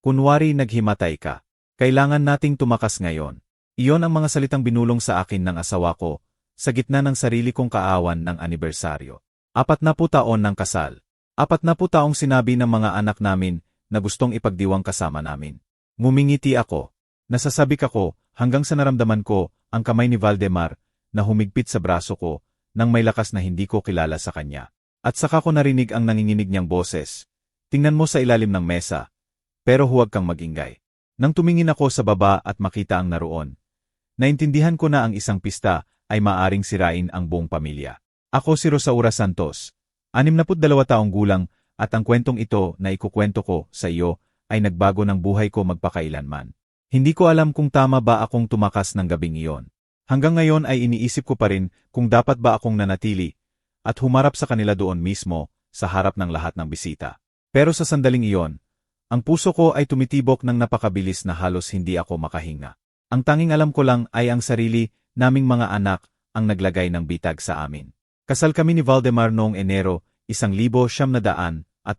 Kunwari naghimatay ka. Kailangan nating tumakas ngayon. Iyon ang mga salitang binulong sa akin ng asawa ko, sa gitna ng sarili kong kaawan ng anibersaryo. 40 taon ng kasal. 40 taong sinabi ng mga anak namin na gustong ipagdiwang kasama namin. Ngumingiti ako. Nasasabik ako hanggang sa naramdaman ko ang kamay ni Valdemar na humigpit sa braso ko nang may lakas na hindi ko kilala sa kanya. At saka ko narinig ang nanginginig niyang boses. Tingnan mo sa ilalim ng mesa, pero huwag kang magingay. Nang tumingin ako sa baba at makita ang naroon, naintindihan ko na ang isang pista ay maaring sirain ang buong pamilya. Ako si Rosaura Santos, 62 taong gulang, at ang kwentong ito na ikukwento ko sa iyo ay nagbago ng buhay ko magpakailanman. Hindi ko alam kung tama ba akong tumakas ng gabing iyon. Hanggang ngayon ay iniisip ko pa rin kung dapat ba akong nanatili at humarap sa kanila doon mismo sa harap ng lahat ng bisita. Pero sa sandaling iyon, ang puso ko ay tumitibok ng napakabilis na halos hindi ako makahinga. Ang tanging alam ko lang ay ang sarili naming mga anak ang naglagay ng bitag sa amin. Kasal kami ni Valdemar noong Enero 1985. 21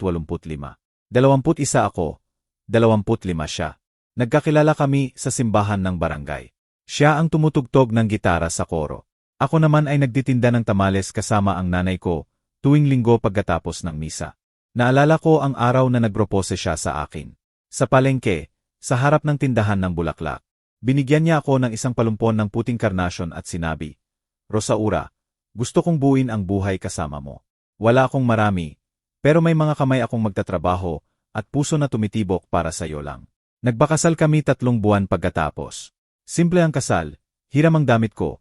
ako, 25 siya. Nagkakilala kami sa simbahan ng barangay. Siya ang tumutugtog ng gitara sa koro. Ako naman ay nagtitinda ng tamales kasama ang nanay ko tuwing linggo pagkatapos ng misa. Naalala ko ang araw na nagpropose siya sa akin. Sa palengke, sa harap ng tindahan ng bulaklak. Binigyan niya ako ng isang palumpon ng puting karnasyon at sinabi, "Rosaura, gusto kong buuin ang buhay kasama mo. Wala akong marami, pero may mga kamay akong magtatrabaho at puso na tumitibok para sa'yo lang." Nagbakasal kami 3 buwan pagkatapos. Simple ang kasal, hiram ang damit ko,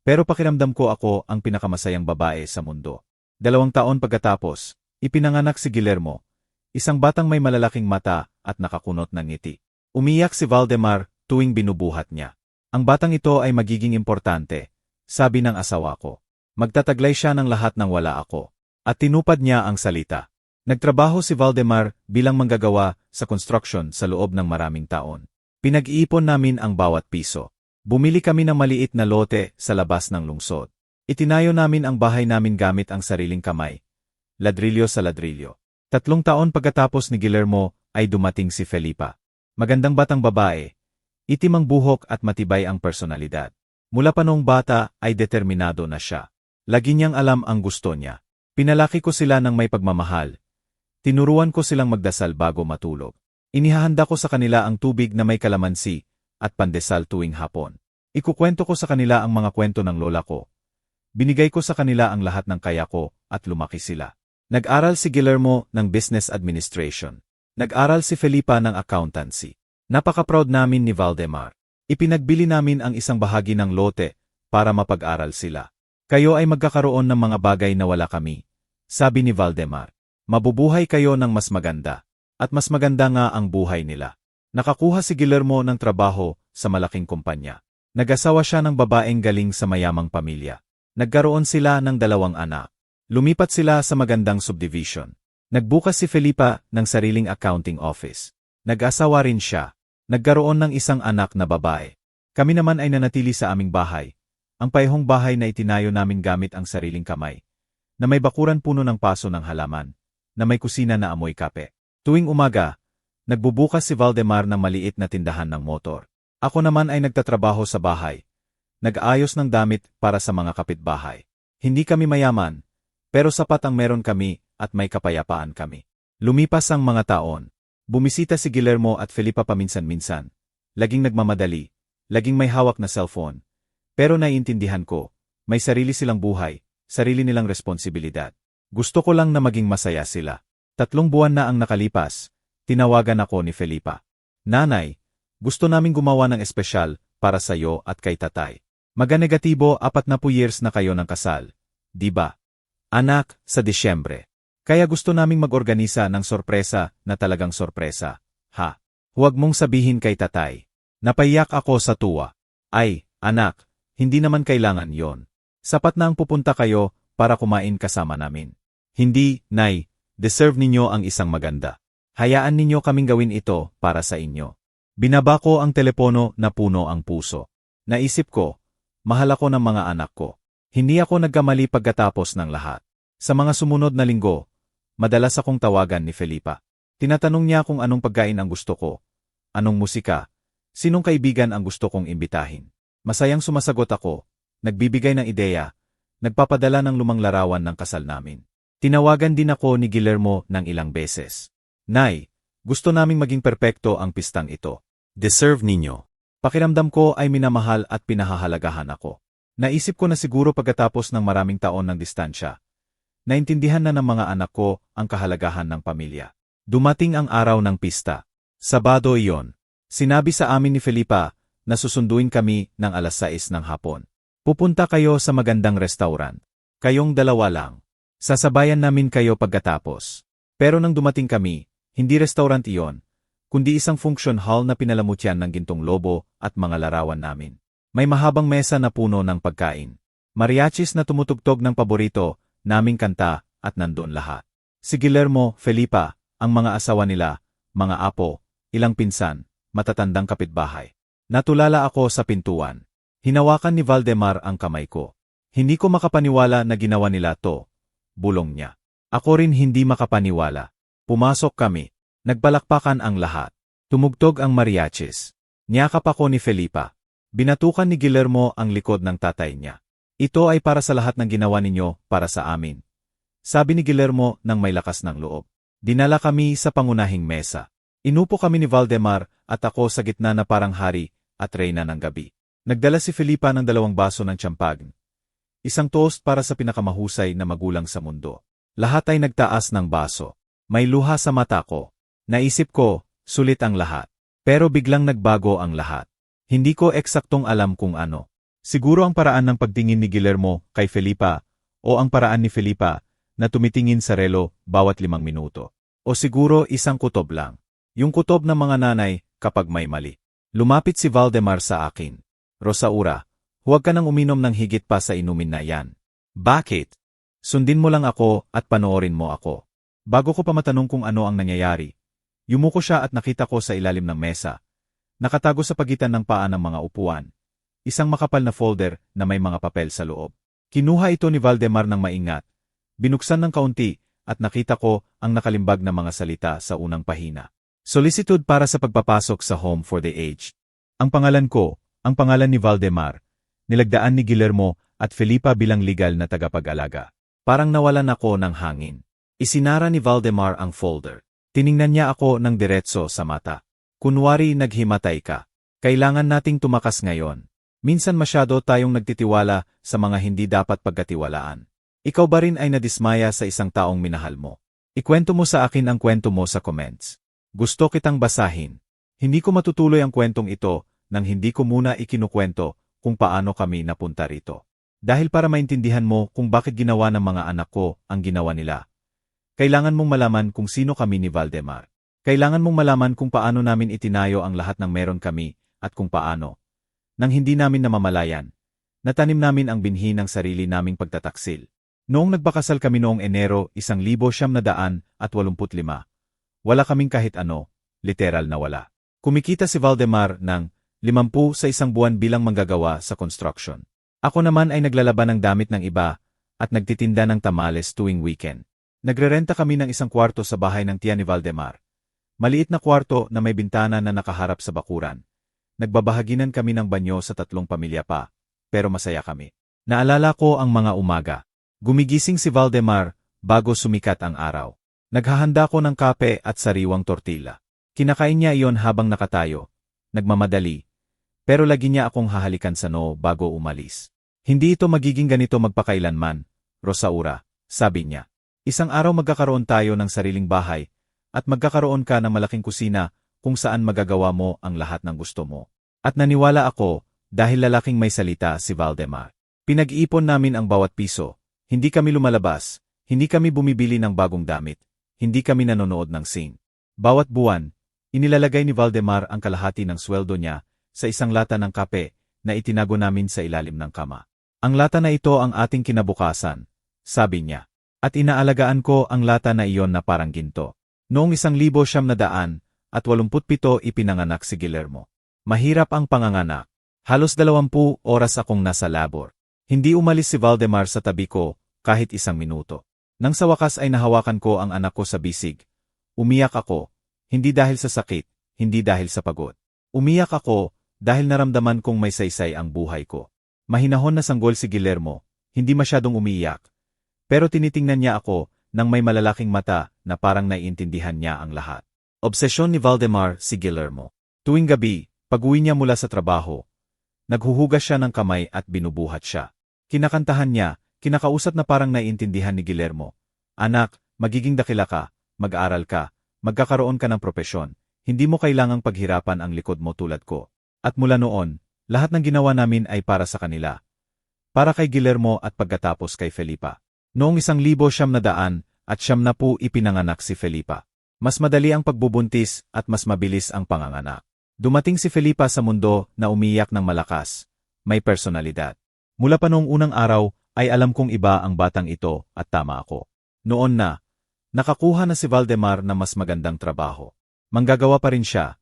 pero pakiramdam ko ako ang pinakamasayang babae sa mundo. 2 taon pagkatapos, ipinanganak si Guillermo, isang batang may malalaking mata at nakakunot ng ngiti. Umiyak si Valdemar tuwing binubuhat niya. Ang batang ito ay magiging importante, sabi ng asawa ko. Magtataglay siya ng lahat ng wala ako. At tinupad niya ang salita. Nagtrabaho si Valdemar bilang manggagawa sa construction sa loob ng maraming taon. Pinag-iipon namin ang bawat piso. Bumili kami ng maliit na lote sa labas ng lungsod. Itinayo namin ang bahay namin gamit ang sariling kamay. Ladrilyo sa ladrilyo. 3 taon pagkatapos ni Guillermo ay dumating si Felipa. Magandang batang babae. Itim ang buhok at matibay ang personalidad. Mula pa noong bata ay determinado na siya. Lagi niyang alam ang gusto niya. Pinalaki ko sila ng may pagmamahal. Tinuruan ko silang magdasal bago matulog. Inihahanda ko sa kanila ang tubig na may kalamansi at pandesal tuwing hapon. Ikukwento ko sa kanila ang mga kwento ng lola ko. Binigay ko sa kanila ang lahat ng kaya ko at lumaki sila. Nag-aral si Guillermo ng Business Administration. Nag-aral si Felipa ng Accountancy. Napaka-proud namin ni Valdemar. Ipinagbili namin ang isang bahagi ng lote para mapag-aral sila. Kayo ay magkakaroon ng mga bagay na wala kami, sabi ni Valdemar. Mabubuhay kayo ng mas maganda. At mas maganda nga ang buhay nila. Nakakuha si Guillermo ng trabaho sa malaking kumpanya. Nag-asawa siya ng babaeng galing sa mayamang pamilya. Nagkaroon sila ng 2 anak. Lumipat sila sa magandang subdivision. Nagbukas si Felipa ng sariling accounting office. Nag-asawa rin siya. Nagkaroon ng isang anak na babae. Kami naman ay nanatili sa aming bahay. Ang paihong bahay na itinayo namin gamit ang sariling kamay. Na may bakuran puno ng paso ng halaman. Na may kusina na amoy kape. Tuwing umaga, nagbubukas si Valdemar ng maliit na tindahan ng motor. Ako naman ay nagtatrabaho sa bahay. Nag-aayos ng damit para sa mga kapitbahay. Hindi kami mayaman, pero sapat ang meron kami at may kapayapaan kami. Lumipas ang mga taon. Bumisita si Guillermo at Felipa paminsan-minsan. Laging nagmamadali, laging may hawak na cellphone. Pero naiintindihan ko, may sarili silang buhay, sarili nilang responsibilidad. Gusto ko lang na maging masaya sila. 3 buwan na ang nakalipas, tinawagan ako ni Felipa. Nanay, gusto naming gumawa ng espesyal para sa iyo at kay tatay. Maga-negatibo 40 years na kayo ng kasal, di ba? Anak, sa Disyembre. Kaya gusto naming mag-organisa ng sorpresa na talagang sorpresa. Ha? Huwag mong sabihin kay tatay. Napaiyak ako sa tuwa. Ay, anak, hindi naman kailangan yon. Sapat na ang pupunta kayo para kumain kasama namin. Hindi, Nay, deserve ninyo ang isang maganda. Hayaan ninyo kaming gawin ito para sa inyo. Binaba ko ang telepono na puno ang puso. Naisip ko, mahal ako ng mga anak ko. Hindi ako nagkamali pagkatapos ng lahat. Sa mga sumunod na linggo, madalas akong tawagan ni Felipa. Tinatanong niya kung anong pagkain ang gusto ko, anong musika, sinong kaibigan ang gusto kong imbitahin. Masayang sumasagot ako, nagbibigay ng ideya, nagpapadala ng lumang larawan ng kasal namin. Tinawagan din ako ni Guillermo ng ilang beses. Nay, gusto naming maging perpekto ang pistang ito. Deserve ninyo. Pakiramdam ko ay minamahal at pinahahalagahan ako. Naisip ko na siguro pagkatapos ng maraming taon ng distansya, naintindihan na ng mga anak ko ang kahalagahan ng pamilya. Dumating ang araw ng pista. Sabado iyon. Sinabi sa amin ni Felipa na susunduin kami ng alas 6 ng hapon. Pupunta kayo sa magandang restaurant. Kayong dalawa lang. Sasabayan namin kayo pagkatapos. Pero nang dumating kami, hindi restaurant iyon, kundi isang function hall na pinalamutyan ng gintong lobo at mga larawan namin. May mahabang mesa na puno ng pagkain. Mariachis na tumutugtog ng paborito, naming kanta, at nandoon lahat. Si Guillermo, Felipa, ang mga asawa nila, mga apo, ilang pinsan, matatandang kapitbahay. Natulala ako sa pintuan. Hinawakan ni Valdemar ang kamay ko. Hindi ko makapaniwala na ginawa nila to. Bulong niya. Ako rin hindi makapaniwala. Pumasok kami. Nagpalakpakan ang lahat. Tumugtog ang mariachis. Niyakap ako ni Felipa. Binatukan ni Guillermo ang likod ng tatay niya. Ito ay para sa lahat ng ginawa ninyo para sa amin. Sabi ni Guillermo nang may lakas ng loob. Dinala kami sa pangunahing mesa. Inupo kami ni Valdemar at ako sa gitna na parang hari at reyna ng gabi. Nagdala si Felipa ng 2 baso ng tsampag. Isang toast para sa pinakamahusay na magulang sa mundo. Lahat ay nagtaas ng baso. May luha sa mata ko. Naisip ko, sulit ang lahat. Pero biglang nagbago ang lahat. Hindi ko eksaktong alam kung ano. Siguro ang paraan ng pagtingin ni Guillermo kay Felipa o ang paraan ni Felipa na tumitingin sa relo bawat 5 minuto. O siguro isang kutob lang. Yung kutob ng mga nanay kapag may mali. Lumapit si Valdemar sa akin. Rosaura, huwag ka nang uminom ng higit pa sa inumin na yan. Bakit? Sundin mo lang ako at panoorin mo ako. Bago ko pa matanong kung ano ang nangyayari, yumuko siya at nakita ko sa ilalim ng mesa. Nakatago sa pagitan ng paa ng mga upuan. Isang makapal na folder na may mga papel sa loob. Kinuha ito ni Valdemar ng maingat. Binuksan ng kaunti at nakita ko ang nakalimbag na mga salita sa unang pahina. Solicitude para sa pagpapasok sa Home for the Aged. Ang pangalan ko, ang pangalan ni Valdemar, nilagdaan ni Guillermo at Felipa bilang legal na tagapag-alaga. Parang nawalan ako ng hangin. Isinara ni Valdemar ang folder. Tiningnan niya ako ng diretso sa mata. Kunwari naghimatay ka. Kailangan nating tumakas ngayon. Minsan masyado tayong nagtitiwala sa mga hindi dapat pagkatiwalaan. Ikaw ba rin ay nadismaya sa isang taong minahal mo? Ikwento mo sa akin ang kwento mo sa comments. Gusto kitang basahin. Hindi ko matutuloy ang kwentong ito nang hindi ko muna ikinukwento kung paano kami napunta rito. Dahil para maintindihan mo kung bakit ginawa ng mga anak ko ang ginawa nila. Kailangan mong malaman kung sino kami ni Valdemar. Kailangan mong malaman kung paano namin itinayo ang lahat ng meron kami at kung paano. Nang hindi namin namamalayan, natanim namin ang binhi ng sarili naming pagtataksil. Noong nagpakasal kami noong Enero 1985, wala kaming kahit ano, literal na wala. Kumikita si Valdemar ng 50 sa isang buwan bilang manggagawa sa construction. Ako naman ay naglalaban ng damit ng iba at nagtitinda ng tamales tuwing weekend. Nagrerenta kami ng isang kwarto sa bahay ng tiya ni Valdemar. Maliit na kwarto na may bintana na nakaharap sa bakuran. Nagbabahaginan kami ng banyo sa 3 pamilya pa, pero masaya kami. Naalala ko ang mga umaga. Gumigising si Valdemar bago sumikat ang araw. Naghahanda ko ng kape at sariwang tortilla. Kinakain niya iyon habang nakatayo. Nagmamadali. Pero lagi niya akong hahalikan sa noo bago umalis. Hindi ito magiging ganito magpakailanman, Rosaura, sabi niya. Isang araw magkakaroon tayo ng sariling bahay, at magkakaroon ka ng malaking kusina kung saan magagawa mo ang lahat ng gusto mo. At naniwala ako, dahil lalaking may salita si Valdemar. Pinag-iipon namin ang bawat piso, hindi kami lumalabas, hindi kami bumibili ng bagong damit, hindi kami nanonood ng sing. Bawat buwan, inilalagay ni Valdemar ang kalahati ng sweldo niya sa isang lata ng kape na itinago namin sa ilalim ng kama. Ang lata na ito ang ating kinabukasan, sabi niya. At inaalagaan ko ang lata na iyon na parang ginto. Noong 1987 ipinanganak si Guillermo. Mahirap ang panganganak. Halos 20 oras akong nasa labor. Hindi umalis si Valdemar sa tabi ko kahit 1 minuto. Nang sa wakas ay nahawakan ko ang anak ko sa bisig, Umiyak ako, hindi dahil sa sakit, hindi dahil sa pagod. Umiyak ako dahil naramdaman kong may saysay ang buhay ko. Mahinahon na sanggol si Guillermo, hindi masyadong umiyak. Pero tinitingnan niya ako nang may malalaking mata na parang naiintindihan niya ang lahat. Obsesyon ni Valdemar si Guillermo. Tuwing gabi, pag-uwi niya mula sa trabaho, naghuhugas siya ng kamay at binubuhat siya. Kinakantahan niya, kinakausap na parang naiintindihan ni Guillermo. Anak, magiging dakila ka, mag-aaral ka, magkakaroon ka ng propesyon, hindi mo kailangang paghirapan ang likod mo tulad ko. At mula noon, lahat ng ginawa namin ay para sa kanila. Para kay Guillermo at pagkatapos kay Felipa. Noong 1900 at 1990 ipinanganak si Felipa. Mas madali ang pagbubuntis at mas mabilis ang panganganak. Dumating si Felipa sa mundo na umiyak ng malakas, may personalidad. Mula pa noong unang araw ay alam kong iba ang batang ito at tama ako. Noon na, nakakuha na si Valdemar na mas magandang trabaho. Manggagawa pa rin siya,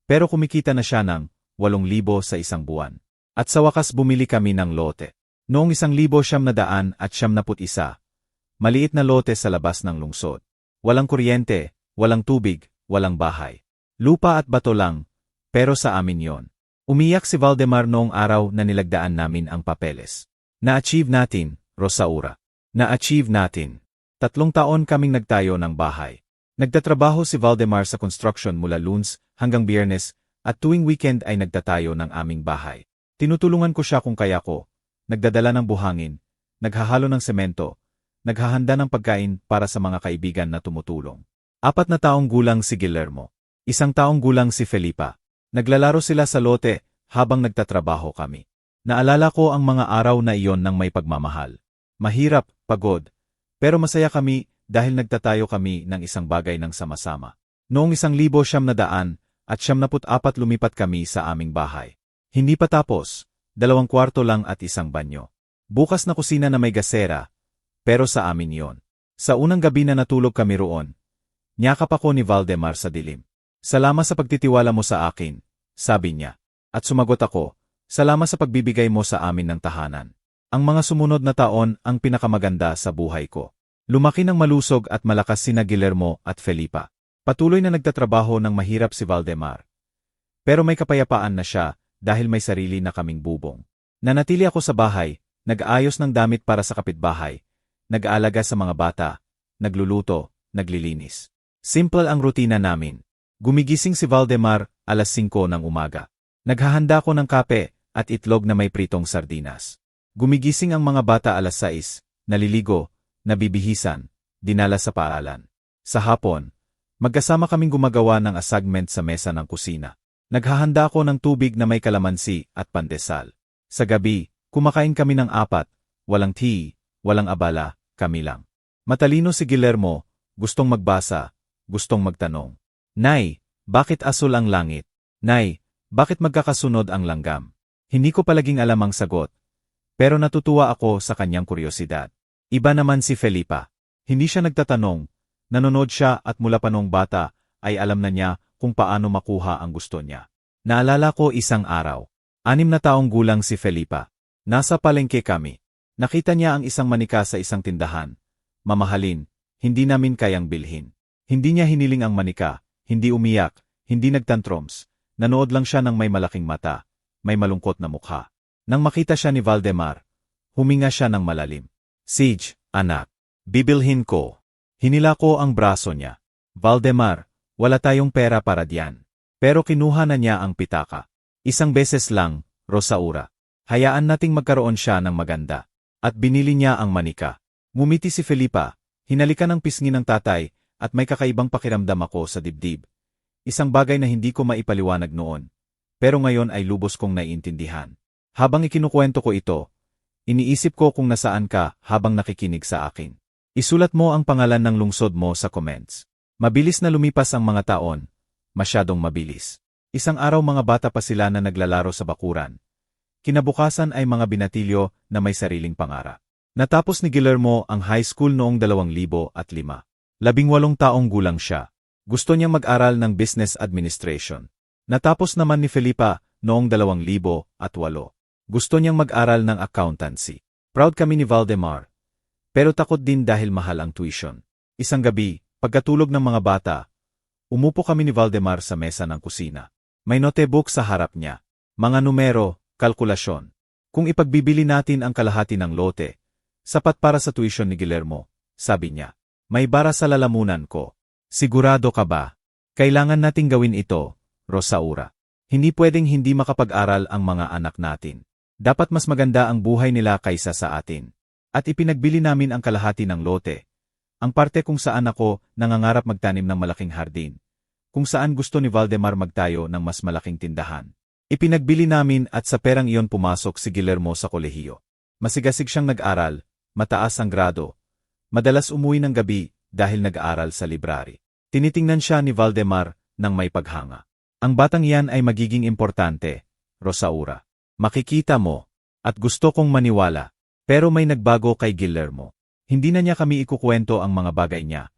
pero kumikita na siya ng 8,000 sa isang buwan. At sa wakas bumili kami ng lote. Noong 1991, maliit na lote sa labas ng lungsod. Walang kuryente, walang tubig, walang bahay. Lupa at bato lang, pero sa amin yon. Umiyak si Valdemar noong araw na nilagdaan namin ang papeles. Na-achieve natin, Rosaura. Na-achieve natin. 3 taon kaming nagtayo ng bahay. Nagtatrabaho si Valdemar sa construction mula Lunes hanggang Biyernes at tuwing weekend ay nagtatayo ng aming bahay. Tinutulungan ko siya kung kaya ko. Nagdadala ng buhangin, naghahalo ng semento, naghahanda ng pagkain para sa mga kaibigan na tumutulong. 4 na taong gulang si Guillermo. 1 taong gulang si Felipa. Naglalaro sila sa lote habang nagtatrabaho kami. Naalala ko ang mga araw na iyon ng may pagmamahal. Mahirap, pagod, pero masaya kami dahil nagtatayo kami ng isang bagay ng sama-sama. Noong 1994 lumipat kami sa aming bahay. Hindi pa tapos, 2 kwarto lang at 1 banyo. Bukas na kusina na may gasera, pero sa amin yon. Sa unang gabi na natulog kami roon, niyakap ako ni Valdemar sa dilim. Salamat sa pagtitiwala mo sa akin, sabi niya. At sumagot ako, salamat sa pagbibigay mo sa amin ng tahanan. Ang mga sumunod na taon ang pinakamaganda sa buhay ko. Lumaki ng malusog at malakas sina Guillermo at Felipa. Patuloy na nagtatrabaho ng mahirap si Valdemar. Pero may kapayapaan na siya dahil may sarili na kaming bubong. Nanatili ako sa bahay, nag-aayos ng damit para sa kapitbahay, nag-aalaga sa mga bata, nagluluto, naglilinis. Simple ang rutina namin. Gumigising si Valdemar 5:00 ng umaga. Naghahanda ko ng kape at itlog na may pritong sardinas. Gumigising ang mga bata 6:00, naliligo, nabibihisan, dinala sa paaralan. Sa hapon, magkasama kaming gumagawa ng assignment sa mesa ng kusina. Naghahanda ako ng tubig na may kalamansi at pandesal. Sa gabi, kumakain kami ng 4, walang tea, walang abala, kami lang. Matalino si Guillermo, gustong magbasa, gustong magtanong. Nay, bakit asul ang langit? Nay, bakit magkakasunod ang langgam? Hindi ko palaging alam ang sagot, pero natutuwa ako sa kanyang kuryosidad. Iba naman si Felipa. Hindi siya nagtatanong, nanonood siya at mula pa noong bata ay alam na niya kung paano makuha ang gusto niya. Naalala ko isang araw. 6 na taong gulang si Felipa. Nasa palengke kami. Nakita niya ang isang manika sa isang tindahan. Mamahalin, hindi namin kayang bilhin. Hindi niya hiniling ang manika, hindi umiyak, hindi nagtantrums. Nanood lang siya ng may malaking mata, may malungkot na mukha. Nang makita siya ni Valdemar, huminga siya ng malalim. Sige, anak, bibilhin ko. Hinila ko ang braso niya. Valdemar, wala tayong pera para diyan. Pero kinuha na niya ang pitaka. 1 beses lang, Rosaura. Hayaan nating magkaroon siya ng maganda. At binili niya ang manika. Ngumiti si Felipa, hinalikan ng pisngi ng tatay, at may kakaibang pakiramdam ako sa dibdib. Isang bagay na hindi ko maipaliwanag noon. Pero ngayon ay lubos kong naiintindihan. Habang ikinukwento ko ito, iniisip ko kung nasaan ka habang nakikinig sa akin. Isulat mo ang pangalan ng lungsod mo sa comments. Mabilis na lumipas ang mga taon. Masyadong mabilis. Isang araw mga bata pa sila na naglalaro sa bakuran. Kinabukasan ay mga binatilyo na may sariling pangarap. Natapos ni Guillermo ang high school noong 2005. 18 taong gulang siya. Gusto niyang mag-aral ng business administration. Natapos naman ni Felipa noong 2008. Gusto niyang mag-aral ng accountancy. Proud kami ni Valdemar. Pero takot din dahil mahal ang tuition. Isang gabi, pagkatulog ng mga bata, Umupo kami ni Valdemar sa mesa ng kusina. May notebook sa harap niya. Mga numero, kalkulasyon. Kung ipagbibili natin ang kalahati ng lote, sapat para sa tuition ni Guillermo, sabi niya. May bara sa lalamunan ko. Sigurado ka ba? Kailangan nating gawin ito, Rosaura. Hindi pwedeng hindi makapag-aral ang mga anak natin. Dapat mas maganda ang buhay nila kaysa sa atin. At ipinagbili namin ang kalahati ng lote. Ang parte kung saan ako nangangarap magtanim ng malaking hardin. Kung saan gusto ni Valdemar magtayo ng mas malaking tindahan. Ipinagbili namin at sa perang iyon pumasok si Guillermo sa kolehiyo. Masigasig siyang nag-aral, mataas ang grado. Madalas umuwi ng gabi dahil nag-aaral sa library. Tinitingnan siya ni Valdemar ng may paghanga. Ang batang iyan ay magiging importante, Rosaura. Makikita mo. At gusto kong maniwala. Pero may nagbago kay Guillermo. Hindi na niya kami ikukwento ang mga bagay niya.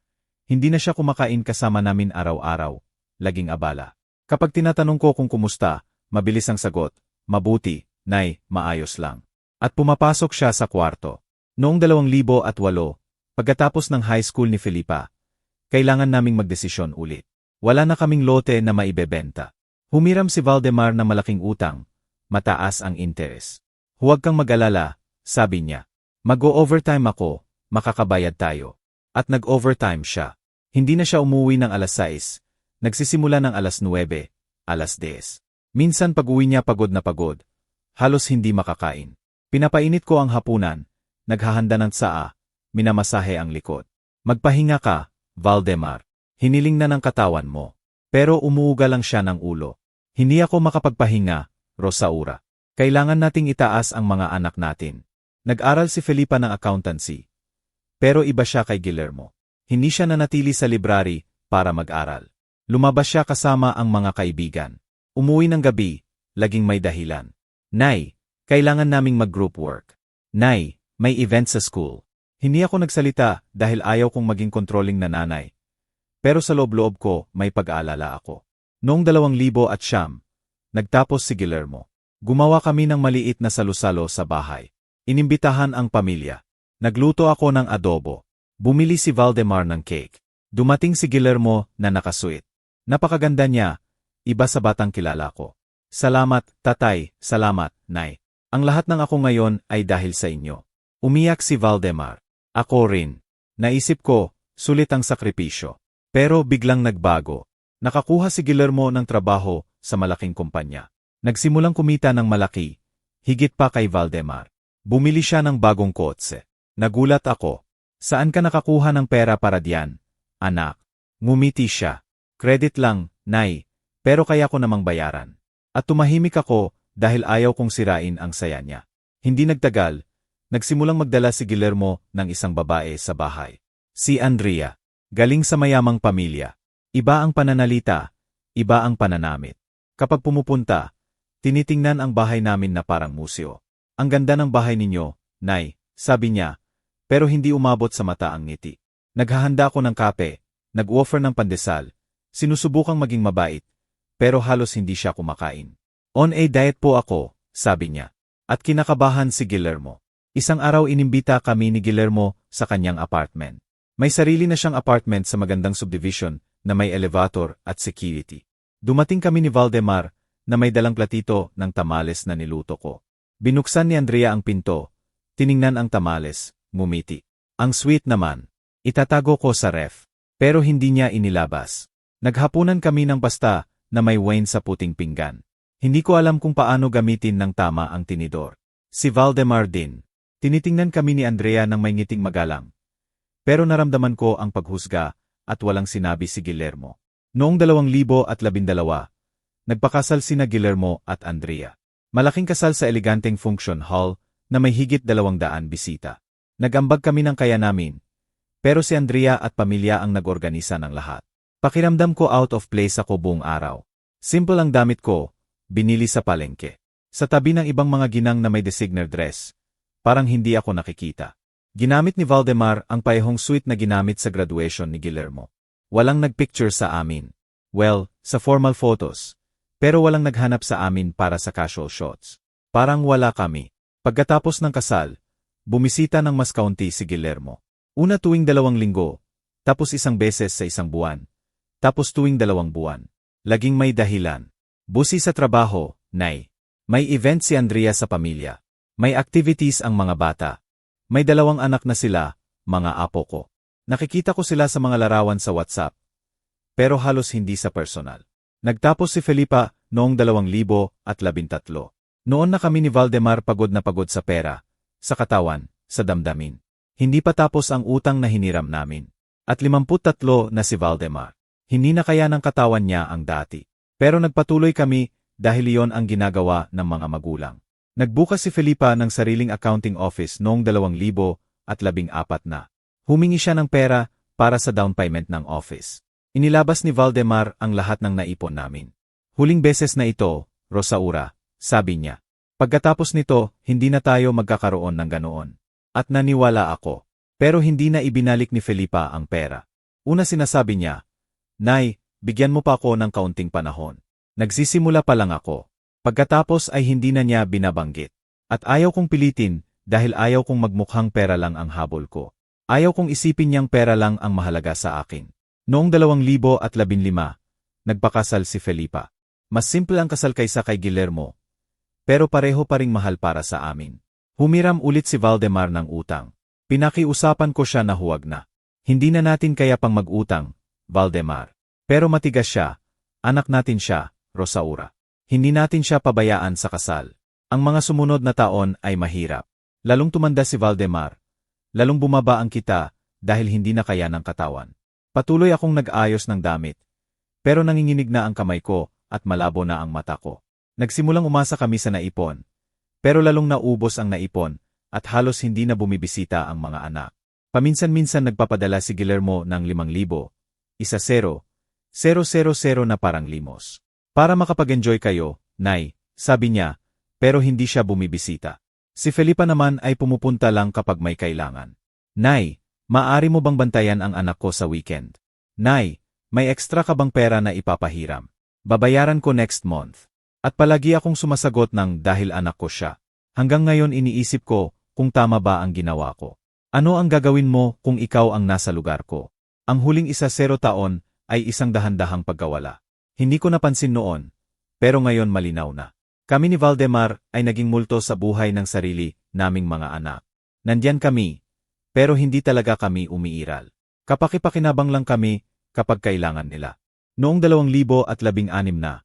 Hindi na siya kumakain kasama namin araw-araw. Laging abala. Kapag tinatanong ko kung kumusta, mabilis ang sagot, mabuti, nay, maayos lang. At pumapasok siya sa kwarto. Noong 2008, pagkatapos ng high school ni Felipa, kailangan naming magdesisyon ulit. Wala na kaming lote na maibebenta. Humiram si Valdemar ng malaking utang, mataas ang interes. Huwag kang mag-alala, sabi niya. Mag-o-overtime ako, makakabayad tayo. At nag-overtime siya. Hindi na siya umuwi ng alas 6, nagsisimula ng alas 9, alas 10. Minsan pag-uwi niya pagod na pagod, halos hindi makakain. Pinapainit ko ang hapunan, naghahanda ng tsaa, minamasahe ang likod. Magpahinga ka, Valdemar. Hiniling na ng katawan mo. Pero umuuga lang siya ng ulo. Hindi ako makapagpahinga, Rosaura. Kailangan nating itaas ang mga anak natin. Nag-aral si Felipa ng accountancy. Pero iba siya kay Guillermo. Hindi siya nanatili sa library para mag-aral. Lumabas siya kasama ang mga kaibigan. Umuwi ng gabi, laging may dahilan. Nay, kailangan naming mag-group work. Nay, may event sa school. Hindi ako nagsalita dahil ayaw kong maging controlling na nanay. Pero sa loob-loob ko, may pag-aalala ako. Noong 2009, nagtapos si Guillermo. Gumawa kami ng maliit na salusalo sa bahay. Inimbitahan ang pamilya. Nagluto ako ng adobo. Bumili si Valdemar ng cake. Dumating si Guillermo na nakasuit. Napakaganda niya, iba sa batang kilala ko. Salamat, tatay, salamat, nay. Ang lahat ng ako ngayon ay dahil sa inyo. Umiyak si Valdemar. Ako rin. Naisip ko, sulit ang sakripisyo. Pero biglang nagbago. Nakakuha si Guillermo ng trabaho sa malaking kumpanya. Nagsimulang kumita ng malaki, higit pa kay Valdemar. Bumili siya ng bagong kotse. Nagulat ako. Saan ka nakakuha ng pera para diyan, anak? Ngumiti siya. Credit lang, nay, pero kaya ko namang bayaran. At tumahimik ako dahil ayaw kong sirain ang saya niya. Hindi nagtagal, nagsimulang magdala si Guillermo ng isang babae sa bahay. Si Andrea. Galing sa mayamang pamilya. Iba ang pananalita, iba ang pananamit. Kapag pumupunta, tinitingnan ang bahay namin na parang museo. Ang ganda ng bahay ninyo, nay, sabi niya, pero hindi umabot sa mata ang ngiti. Naghahanda ako ng kape, nag-offer ng pandesal, sinusubukang maging mabait, pero halos hindi siya kumakain. On a diet po ako, sabi niya. At kinakabahan si Guillermo. Isang araw inimbita kami ni Guillermo sa kanyang apartment. May sarili na siyang apartment sa magandang subdivision na may elevator at security. Dumating kami ni Valdemar na may dalang platito ng tamales na niluto ko. Binuksan ni Andrea ang pinto, tiningnan ang tamales, ngumiti. Ang sweet naman. Itatago ko sa ref. Pero hindi niya inilabas. Naghapunan kami ng basta na may wine sa puting pinggan. Hindi ko alam kung paano gamitin ng tama ang tinidor. Si Valdemar din. Tinitingnan kami ni Andrea ng may ngiting magalang. Pero naramdaman ko ang paghusga at walang sinabi si Guillermo. Noong 2012, nagpakasal sina Guillermo at Andrea. Malaking kasal sa eleganteng function hall na may higit 200 bisita. Nagambag kami ng kaya namin. Pero si Andrea at pamilya ang nag-organisa ng lahat. Pakiramdam ko out of place ako buong araw. Simple ang damit ko, binili sa palengke. Sa tabi ng ibang mga ginang na may designer dress. Parang hindi ako nakikita. Ginamit ni Valdemar ang paehong suite na ginamit sa graduation ni Guillermo. Walang nagpicture sa amin. Well, sa formal photos. Pero walang naghanap sa amin para sa casual shots. Parang wala kami. Pagkatapos ng kasal, bumisita ng mas kaunti si Guillermo. Una tuwing 2 linggo, tapos isang beses sa isang buwan. Tapos tuwing 2 buwan. Laging may dahilan. Busy sa trabaho, Nay. May event si Andrea sa pamilya. May activities ang mga bata. May 2 anak na sila, mga apo ko. Nakikita ko sila sa mga larawan sa WhatsApp. Pero halos hindi sa personal. Nagtapos si Felipa noong 2013. Noon na kami ni Valdemar pagod na pagod sa pera, sa katawan, sa damdamin. Hindi pa tapos ang utang na hiniram namin. At 53 na si Valdemar. Hindi na kaya ng katawan niya ang dati. Pero nagpatuloy kami dahil iyon ang ginagawa ng mga magulang. Nagbukas si Felipa ng sariling accounting office noong 2014 na. Humingi siya ng pera para sa down payment ng office. Inilabas ni Valdemar ang lahat ng naipon namin. Huling beses na ito, Rosaura, sabi niya. Pagkatapos nito, hindi na tayo magkakaroon ng ganoon. At naniwala ako. Pero hindi na ibinalik ni Felipa ang pera. Una sinasabi niya, Nay, bigyan mo pa ako ng kaunting panahon. Nagsisimula pa lang ako. Pagkatapos ay hindi na niya binabanggit. At ayaw kong pilitin dahil ayaw kong magmukhang pera lang ang habol ko. Ayaw kong isipin niyang pera lang ang mahalaga sa akin. Noong 2015, nagpakasal si Felipa. Mas simple ang kasal kaysa kay Guillermo. Pero pareho pa ring mahal para sa amin. Humiram ulit si Valdemar ng utang. Pinakiusapan ko siya na huwag na. Hindi na natin kaya pang mag-utang, Valdemar. Pero matigas siya. Anak natin siya, Rosaura. Hindi natin siya pabayaan sa kasal. Ang mga sumunod na taon ay mahirap. Lalong tumanda si Valdemar. Lalong bumaba ang kita dahil hindi na kaya ng katawan. Patuloy akong nag-ayos ng damit. Pero nanginginig na ang kamay ko at malabo na ang mata ko. Nagsimulang umasa kami sa naipon. Pero lalong naubos ang naipon at halos hindi na bumibisita ang mga anak. Paminsan-minsan nagpapadala si Guillermo ng 5,000, 1,000 na parang limos. Para makapag-enjoy kayo, Nay, sabi niya, pero hindi siya bumibisita. Si Felipa naman ay pumupunta lang kapag may kailangan. Nay, maaari mo bang bantayan ang anak ko sa weekend? Nay, may extra ka bang pera na ipapahiram? Babayaran ko next month. At palagi akong sumasagot ng dahil anak ko siya. Hanggang ngayon iniisip ko kung tama ba ang ginawa ko. Ano ang gagawin mo kung ikaw ang nasa lugar ko? Ang huling 10 taon ay isang dahan-dahang pagkawala. Hindi ko napansin noon, pero ngayon malinaw na. Kami ni Valdemar ay naging multo sa buhay ng sarili naming mga anak. Nandyan kami, pero hindi talaga kami umiiral. Kapakipakinabang lang kami kapag kailangan nila. Noong 2016 na,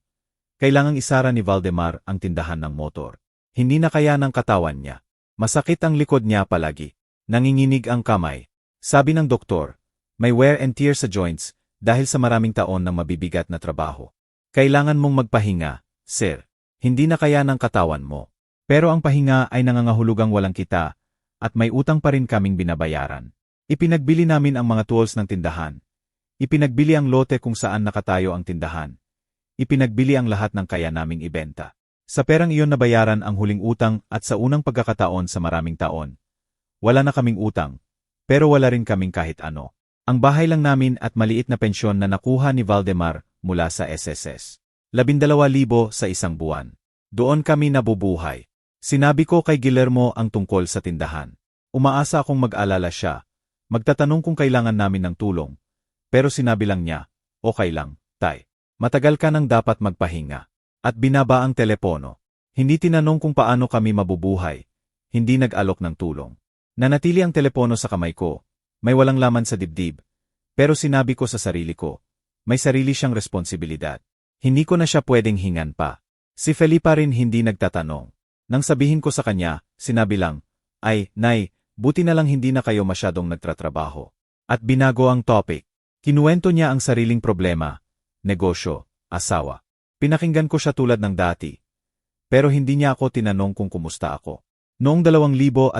kailangang isara ni Valdemar ang tindahan ng motor. Hindi na kaya ng katawan niya. Masakit ang likod niya palagi. Nanginginig ang kamay. Sabi ng doktor, may wear and tear sa joints dahil sa maraming taon ng mabibigat na trabaho. Kailangan mong magpahinga, sir. Hindi na kaya ng katawan mo. Pero ang pahinga ay nangangahulugang walang kita at may utang pa rin kaming binabayaran. Ipinagbili namin ang mga tools ng tindahan. Ipinagbili ang lote kung saan nakatayo ang tindahan. Ipinagbili ang lahat ng kaya naming ibenta. Sa perang iyon nabayaran ang huling utang at sa unang pagkakataon sa maraming taon. Wala na kaming utang, pero wala rin kaming kahit ano. Ang bahay lang namin at maliit na pensyon na nakuha ni Valdemar mula sa SSS. 12,000 sa isang buwan. Doon kami nabubuhay. Sinabi ko kay Guillermo ang tungkol sa tindahan. Umaasa akong mag-alala siya. Magtatanong kung kailangan namin ng tulong. Pero sinabi lang niya, okay lang, tay. Matagal ka nang dapat magpahinga. At binaba ang telepono. Hindi tinanong kung paano kami mabubuhay. Hindi nag-alok ng tulong. Nanatili ang telepono sa kamay ko. May walang laman sa dibdib. Pero sinabi ko sa sarili ko, may sarili siyang responsibilidad. Hindi ko na siya pwedeng hingan pa. Si Felipa rin hindi nagtatanong. Nang sabihin ko sa kanya, sinabi lang, ay, Nay, buti na lang hindi na kayo masyadong nagtratrabaho. At binago ang topic. Kinuwento niya ang sariling problema, negosyo, asawa. Pinakinggan ko siya tulad ng dati. Pero hindi niya ako tinanong kung kumusta ako. Noong 2018,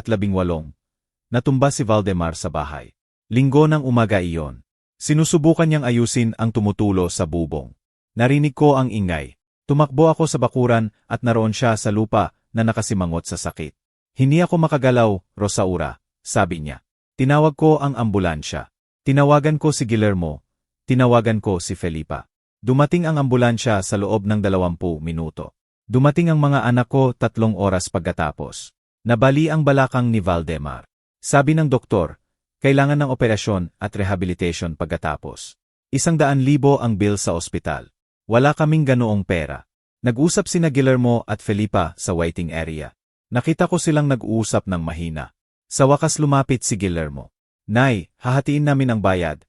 natumba si Valdemar sa bahay. Linggo ng umaga iyon. Sinusubukan niyang ayusin ang tumutulo sa bubong. Narinig ko ang ingay. Tumakbo ako sa bakuran at naroon siya sa lupa na nakasimangot sa sakit. Hindi ako makagalaw, Rosaura, sabi niya. Tinawag ko ang ambulansya. Tinawagan ko si Guillermo. Tinawagan ko si Felipa. Dumating ang ambulansya sa loob ng 20 minuto. Dumating ang mga anak ko 3 oras pagkatapos. Nabali ang balakang ni Valdemar. Sabi ng doktor, kailangan ng operasyon at rehabilitation pagkatapos. 100,000 ang bill sa ospital. Wala kaming ganoong pera. Nag-usap sina Guillermo at Felipa sa waiting area. Nakita ko silang nag-uusap ng mahina. Sa wakas lumapit si Guillermo. Nay, hahatiin namin ang bayad.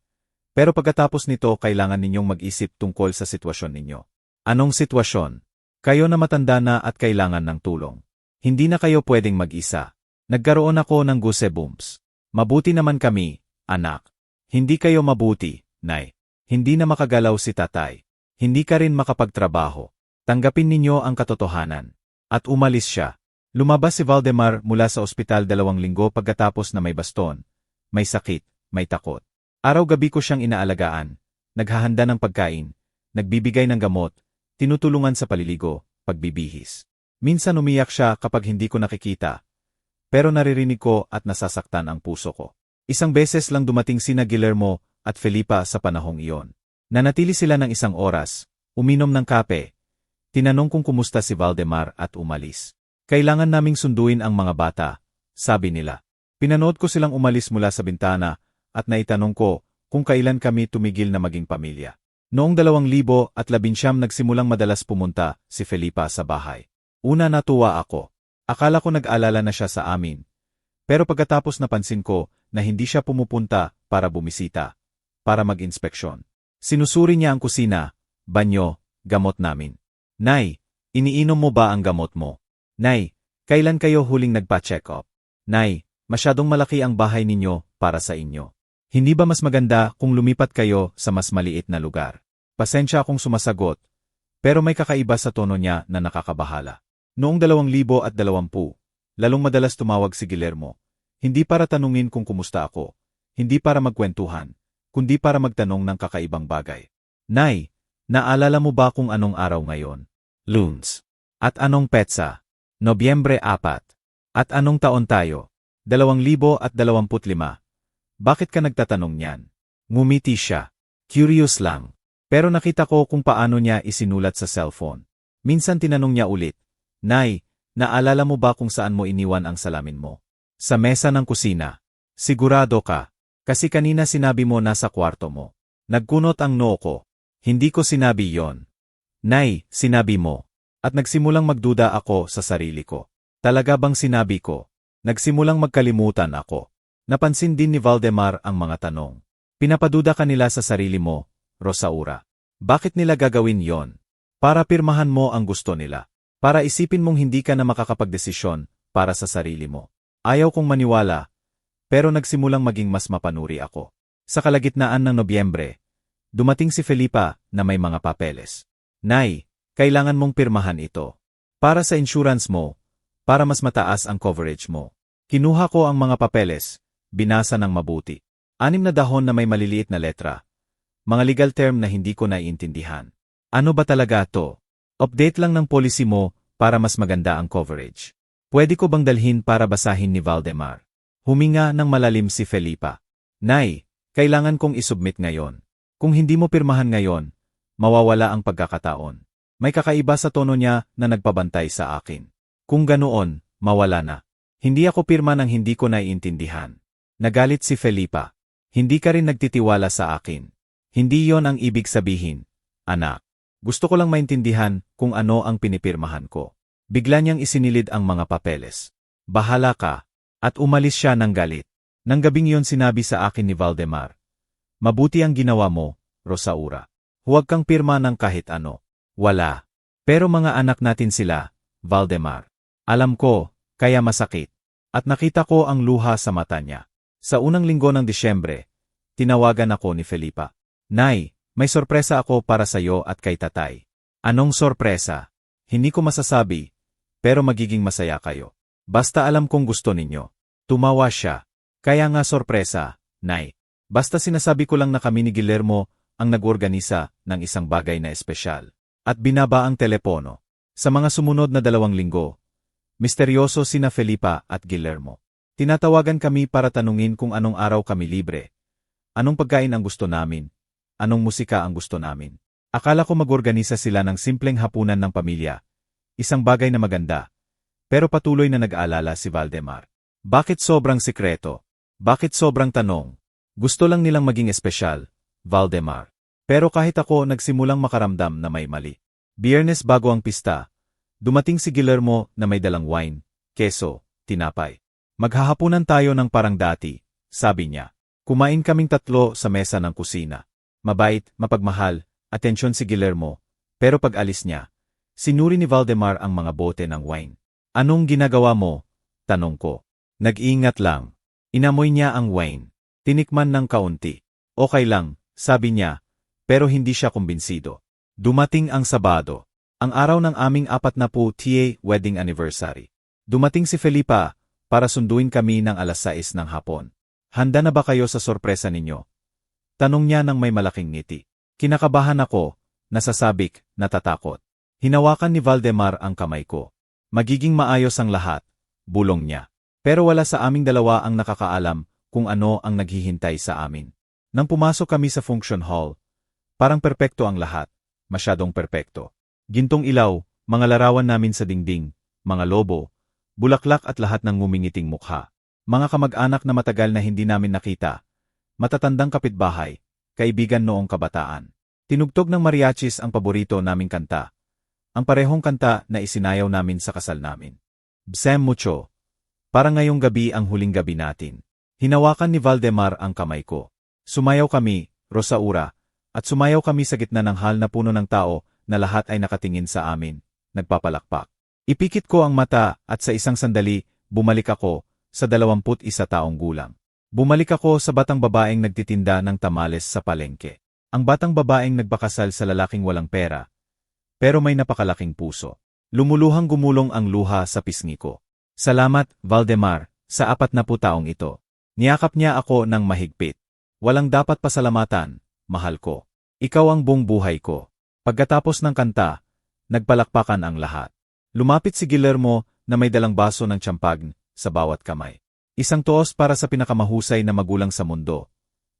Pero pagkatapos nito kailangan ninyong mag-isip tungkol sa sitwasyon ninyo. Anong sitwasyon? Kayo na matanda na at kailangan ng tulong. Hindi na kayo pwedeng mag-isa. Nagkaroon ako ng goosebumps. Mabuti naman kami, anak. Hindi kayo mabuti, Nay. Hindi na makagalaw si tatay. Hindi ka rin makapagtrabaho. Tanggapin ninyo ang katotohanan. At umalis siya. Lumabas si Valdemar mula sa ospital 2 linggo pagkatapos na may baston, may sakit, may takot. Araw-gabi ko siyang inaalagaan, naghahanda ng pagkain, nagbibigay ng gamot, tinutulungan sa paliligo, pagbibihis. Minsan umiyak siya kapag hindi ko nakikita, pero naririnig ko at nasasaktan ang puso ko. Isang beses lang dumating sina Guillermo at Felipa sa panahong iyon. Nanatili sila ng 1 oras, uminom ng kape. Tinanong kung kumusta si Valdemar at umalis. Kailangan naming sunduin ang mga bata, sabi nila. Pinanood ko silang umalis mula sa bintana at naitanong ko kung kailan kami tumigil na maging pamilya. Noong 2019 nagsimulang madalas pumunta si Felipa sa bahay. Una natuwa ako. Akala ko nag-alala na siya sa amin. Pero pagkatapos napansin ko na hindi siya pumupunta para bumisita, para mag-inspeksyon. Sinusuri niya ang kusina, banyo, gamot namin. Nay, iniinom mo ba ang gamot mo? Nay, kailan kayo huling nagpa-check up? Nay, masyadong malaki ang bahay ninyo para sa inyo. Hindi ba mas maganda kung lumipat kayo sa mas maliit na lugar? Pasensya akong sumasagot, pero may kakaiba sa tono niya na nakakabahala. Noong 2020, lalong madalas tumawag si Guillermo. Hindi para tanungin kung kumusta ako, hindi para magkwentuhan, kundi para magtanong ng kakaibang bagay. Nay, naalala mo ba kung anong araw ngayon? Lunes. At anong petsa? Nobyembre 4. At anong taon tayo? 2025. Bakit ka nagtatanong niyan? Ngumiti siya. Curious lang. Pero nakita ko kung paano niya isinulat sa cellphone. Minsan tinanong niya ulit, Nay, naalala mo ba kung saan mo iniwan ang salamin mo? Sa mesa ng kusina. Sigurado ka. Kasi kanina sinabi mo nasa kwarto mo. Nagkunot ang noo ko. Hindi ko sinabi yon. Nay, sinabi mo. At nagsimulang magduda ako sa sarili ko. Talaga bang sinabi ko? Nagsimulang magkalimutan ako. Napansin din ni Valdemar ang mga tanong. Pinapaduda ka nila sa sarili mo, Rosaura. Bakit nila gagawin yon? Para pirmahan mo ang gusto nila. Para isipin mong hindi ka na makakapagdesisyon para sa sarili mo. Ayaw kong maniwala, pero nagsimulang maging mas mapanuri ako. Sa kalagitnaan ng Nobyembre, dumating si Felipa na may mga papeles. Nay, kailangan mong pirmahan ito. Para sa insurance mo, para mas mataas ang coverage mo. Kinuha ko ang mga papeles, binasa ng mabuti. 6 na dahon na may maliliit na letra. Mga legal term na hindi ko naiintindihan. Ano ba talaga to? Update lang ng policy mo para mas maganda ang coverage. Pwede ko bang dalhin para basahin ni Valdemar? Huminga ng malalim si Felipa. Nay, kailangan kong isubmit ngayon. Kung hindi mo pirmahan ngayon, mawawala ang pagkakataon. May kakaiba sa tono niya na nagpabantay sa akin. Kung ganoon, mawala na. Hindi ako pirma ng hindi ko naiintindihan. Nagalit si Felipa. Hindi ka rin nagtitiwala sa akin. Hindi yon ang ibig sabihin, anak. Gusto ko lang maintindihan kung ano ang pinipirmahan ko. Bigla niyang isinilid ang mga papeles. Bahala ka. At umalis siya ng galit. Nang gabing iyon sinabi sa akin ni Valdemar. Mabuti ang ginawa mo, Rosaura. Huwag kang pirma ng kahit ano. Wala. Pero mga anak natin sila, Valdemar. Alam ko, kaya masakit. At nakita ko ang luha sa mata niya. Sa unang linggo ng Disyembre, tinawagan ako ni Felipa. Nay, may sorpresa ako para sa iyo at kay tatay. Anong sorpresa? Hindi ko masasabi, pero magiging masaya kayo. Basta alam kong gusto ninyo. Tumawa siya. Kaya nga sorpresa, Nay. Basta sinasabi ko lang na kami ni Guillermo ang nag-organisa ng isang bagay na espesyal. At binaba ang telepono. Sa mga sumunod na 2 linggo, misteryoso sina Felipa at Guillermo. Tinatawagan kami para tanungin kung anong araw kami libre. Anong pagkain ang gusto namin? Anong musika ang gusto namin? Akala ko mag-organisa sila ng simpleng hapunan ng pamilya. Isang bagay na maganda. Pero patuloy na nag-aalala si Valdemar. Bakit sobrang sikreto? Bakit sobrang tanong? Gusto lang nilang maging espesyal, Valdemar. Pero kahit ako nagsimulang makaramdam na may mali. Biyernes bago ang pista, dumating si Guillermo na may dalang wine, keso, tinapay. Maghahapunan tayo ng parang dati, sabi niya. Kumain kaming tatlo sa mesa ng kusina. Mabait, mapagmahal, atensyon si Guillermo, pero pag alis niya, sinuri ni Valdemar ang mga bote ng wine. Anong ginagawa mo? Tanong ko. Nag-iingat lang. Inamoy niya ang wine. Tinikman ng kaunti. Okay lang, sabi niya, pero hindi siya kumbinsido. Dumating ang Sabado, ang araw ng aming 40th wedding anniversary. Dumating si Felipa para sunduin kami ng alas 6 ng hapon. Handa na ba kayo sa sorpresa ninyo? Tanong niya ng may malaking ngiti. Kinakabahan ako, nasasabik, natatakot. Hinawakan ni Valdemar ang kamay ko. Magiging maayos ang lahat, bulong niya. Pero wala sa aming dalawa ang nakakaalam kung ano ang naghihintay sa amin. Nang pumasok kami sa function hall, parang perpekto ang lahat, masyadong perpekto. Gintong ilaw, mga larawan namin sa dingding, mga lobo, bulaklak at lahat ng ngumingiting mukha. Mga kamag-anak na matagal na hindi namin nakita, matatandang kapitbahay, kaibigan noong kabataan. Tinugtog ng mariachis ang paborito naming kanta, ang parehong kanta na isinayaw namin sa kasal namin. Bsem mucho. Para ngayong gabi ang huling gabi natin. Hinawakan ni Valdemar ang kamay ko. Sumayaw kami, Rosaura, at sumayaw kami sa gitna ng hall na puno ng tao na lahat ay nakatingin sa amin, nagpapalakpak. Ipikit ko ang mata at sa isang sandali, bumalik ako sa 21 taong gulang. Bumalik ako sa batang babaeng nagtitinda ng tamales sa palengke. Ang batang babaeng nagbakasal sa lalaking walang pera, pero may napakalaking puso. Lumuluhang gumulong ang luha sa pisngi ko. Salamat, Valdemar, sa 40 taong ito. Niyakap niya ako ng mahigpit. Walang dapat pasalamatan, mahal ko. Ikaw ang buong buhay ko. Pagkatapos ng kanta, nagpalakpakan ang lahat. Lumapit si Guillermo na may dalang baso ng tsampag sa bawat kamay. Isang toos para sa pinakamahusay na magulang sa mundo.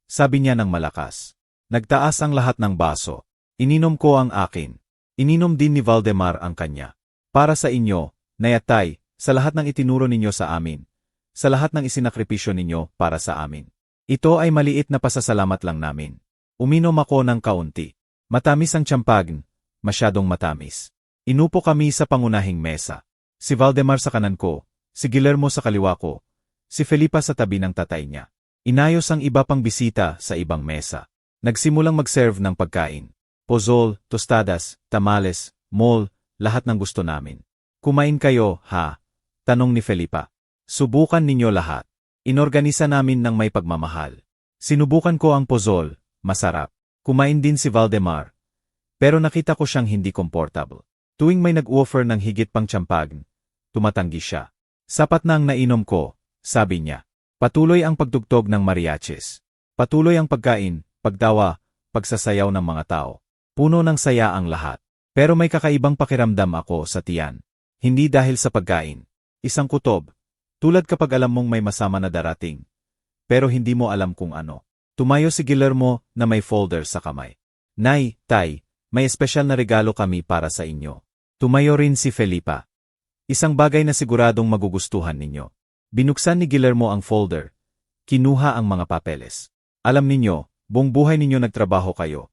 Sabi niya ng malakas. Nagtaas ang lahat ng baso. Ininom ko ang akin. Ininom din ni Valdemar ang kanya. Para sa inyo, Nayatay, sa lahat ng itinuro ninyo sa amin. Sa lahat ng isinakripisyo ninyo para sa amin. Ito ay maliit na pasasalamat lang namin. Uminom ako ng kaunti. Matamis ang tsampag, masyadong matamis. Inupo kami sa pangunahing mesa. Si Valdemar sa kanan ko, si Guillermo sa kaliwa ko, si Felipa sa tabi ng tatay niya. Inayos ang iba pang bisita sa ibang mesa. Nagsimulang mag-serve ng pagkain. Pozol, tostadas, tamales, mole, lahat ng gusto namin. Kumain kayo, ha? Tanong ni Felipa. Subukan ninyo lahat. Inorganisa namin ng may pagmamahal. Sinubukan ko ang pozol, masarap. Kumain din si Valdemar. Pero nakita ko siyang hindi comfortable. Tuwing may nag-offer ng higit pang tsampag, tumatanggi siya. Sapat na ang nainom ko, sabi niya. Patuloy ang pagtugtog ng mariachis. Patuloy ang pagkain, pagtawa, pagsasayaw ng mga tao. Puno ng saya ang lahat. Pero may kakaibang pakiramdam ako sa tiyan. Hindi dahil sa pagkain. Isang kutob. Tulad kapag alam mong may masama na darating. Pero hindi mo alam kung ano. Tumayo si Guillermo na may folder sa kamay. Nay, Tay, may espesyal na regalo kami para sa inyo. Tumayo rin si Felipa. Isang bagay na siguradong magugustuhan ninyo. Binuksan ni Guillermo ang folder. Kinuha ang mga papeles. Alam ninyo, buong buhay ninyo nagtrabaho kayo.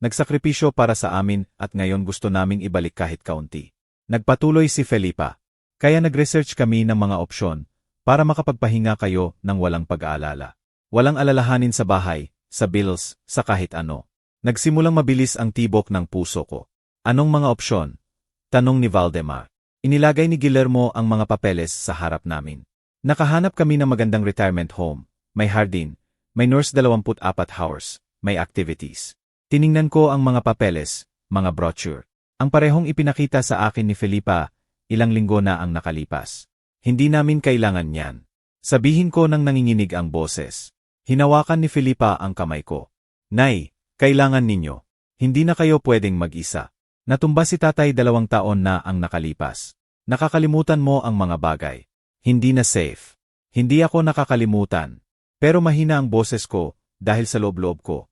Nagsakripisyo para sa amin at ngayon gusto naming ibalik kahit kaunti. Nagpatuloy si Felipa. Kaya nag-research kami ng mga opsyon para makapagpahinga kayo ng walang pag-aalala. Walang alalahanin sa bahay, sa bills, sa kahit ano. Nagsimulang mabilis ang tibok ng puso ko. Anong mga opsyon? Tanong ni Valdemar. Inilagay ni Guillermo ang mga papeles sa harap namin. Nakahanap kami ng magandang retirement home, may hardin, may nurse 24 hours, may activities. Tiningnan ko ang mga papeles, mga brochure. Ang parehong ipinakita sa akin ni Felipa, ilang linggo na ang nakalipas. Hindi namin kailangan yan. Sabihin ko nang nanginginig ang boses. Hinawakan ni Felipa ang kamay ko. Nay, kailangan ninyo. Hindi na kayo pwedeng mag-isa. Natumba si tatay 2 taon na ang nakalipas. Nakakalimutan mo ang mga bagay. Hindi na safe. Hindi ako nakakalimutan. Pero mahina ang boses ko dahil sa loob-loob ko.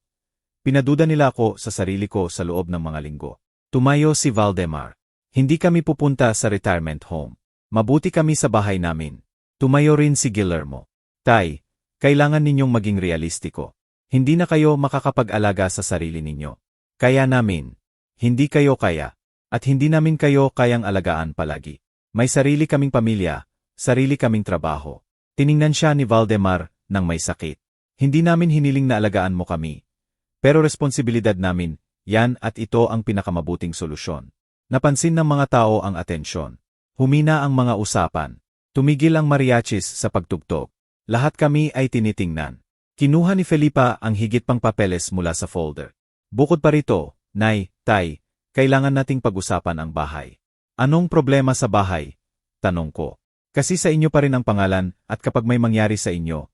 Pinaduda nila ako sa sarili ko sa loob ng mga linggo. Tumayo si Valdemar. Hindi kami pupunta sa retirement home. Mabuti kami sa bahay namin. Tumayo rin si Guillermo. Tay, kailangan ninyong maging realistiko. Hindi na kayo makakapag-alaga sa sarili ninyo. Kaya namin. Hindi kayo kaya. At hindi namin kayo kayang alagaan palagi. May sarili kaming pamilya, sarili kaming trabaho. Tiningnan siya ni Valdemar nang may sakit. Hindi namin hiniling na alagaan mo kami. Pero responsibilidad namin, yan at ito ang pinakamabuting solusyon. Napansin ng mga tao ang atensyon. Humina ang mga usapan. Tumigil ang mariachis sa pagtugtog. Lahat kami ay tinitingnan. Kinuha ni Felipa ang higit pang papeles mula sa folder. Bukod pa rito, Nay, Tay, kailangan nating pag-usapan ang bahay. Anong problema sa bahay? Tanong ko. Kasi sa inyo pa rin ang pangalan at kapag may mangyari sa inyo,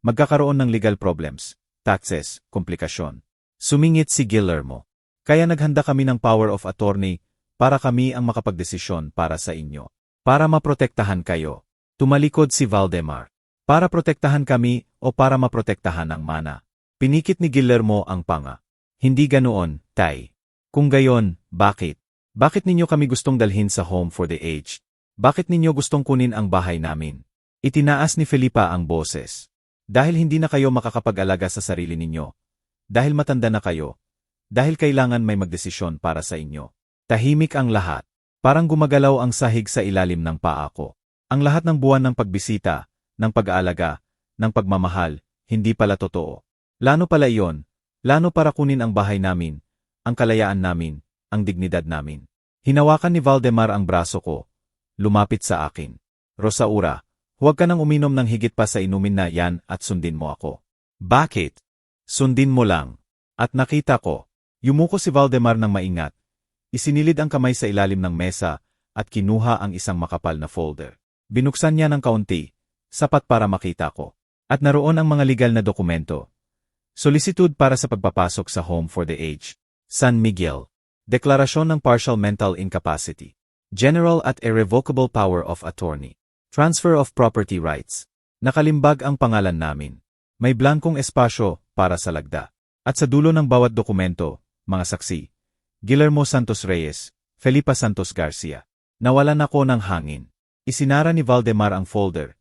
magkakaroon ng legal problems, taxes, komplikasyon. Sumingit si Guillermo. Kaya naghanda kami ng power of attorney para kami ang makapagdesisyon para sa inyo. Para maprotektahan kayo. Tumalikod si Valdemar. Para protektahan kami o para maprotektahan ang mana. Pinikit ni Guillermo ang panga. Hindi ganoon, Tay. Kung gayon, bakit? Bakit ninyo kami gustong dalhin sa home for the aged? Bakit ninyo gustong kunin ang bahay namin? Itinaas ni Felipa ang boses. Dahil hindi na kayo makakapag-alaga sa sarili ninyo. Dahil matanda na kayo. Dahil kailangan may magdesisyon para sa inyo. Tahimik ang lahat. Parang gumagalaw ang sahig sa ilalim ng paa ko. Ang lahat ng buwan ng pagbisita, ng pag-aalaga, ng pagmamahal, hindi pala totoo. Lano pala iyon. Lano para kunin ang bahay namin, ang kalayaan namin, ang dignidad namin. Hinawakan ni Valdemar ang braso ko. Lumapit sa akin. Rosaura, huwag ka nang uminom ng higit pa sa inumin na yan at sundin mo ako. Bakit? Sundin mo lang. At nakita ko. Yumuko si Valdemar ng maingat. Isinilid ang kamay sa ilalim ng mesa at kinuha ang isang makapal na folder. Binuksan niya ng kaunti, sapat para makita ko. At naroon ang mga legal na dokumento. Solicitud para sa pagpapasok sa Home for the Aged. San Miguel. Deklarasyon ng Partial Mental Incapacity. General at Irrevocable Power of Attorney. Transfer of Property Rights. Nakalimbag ang pangalan namin. May blankong espasyo para sa lagda. At sa dulo ng bawat dokumento, mga saksi, Guillermo Santos Reyes, Felipa Santos Garcia. Nawalan ako ng hangin. Isinara ni Valdemar ang folder.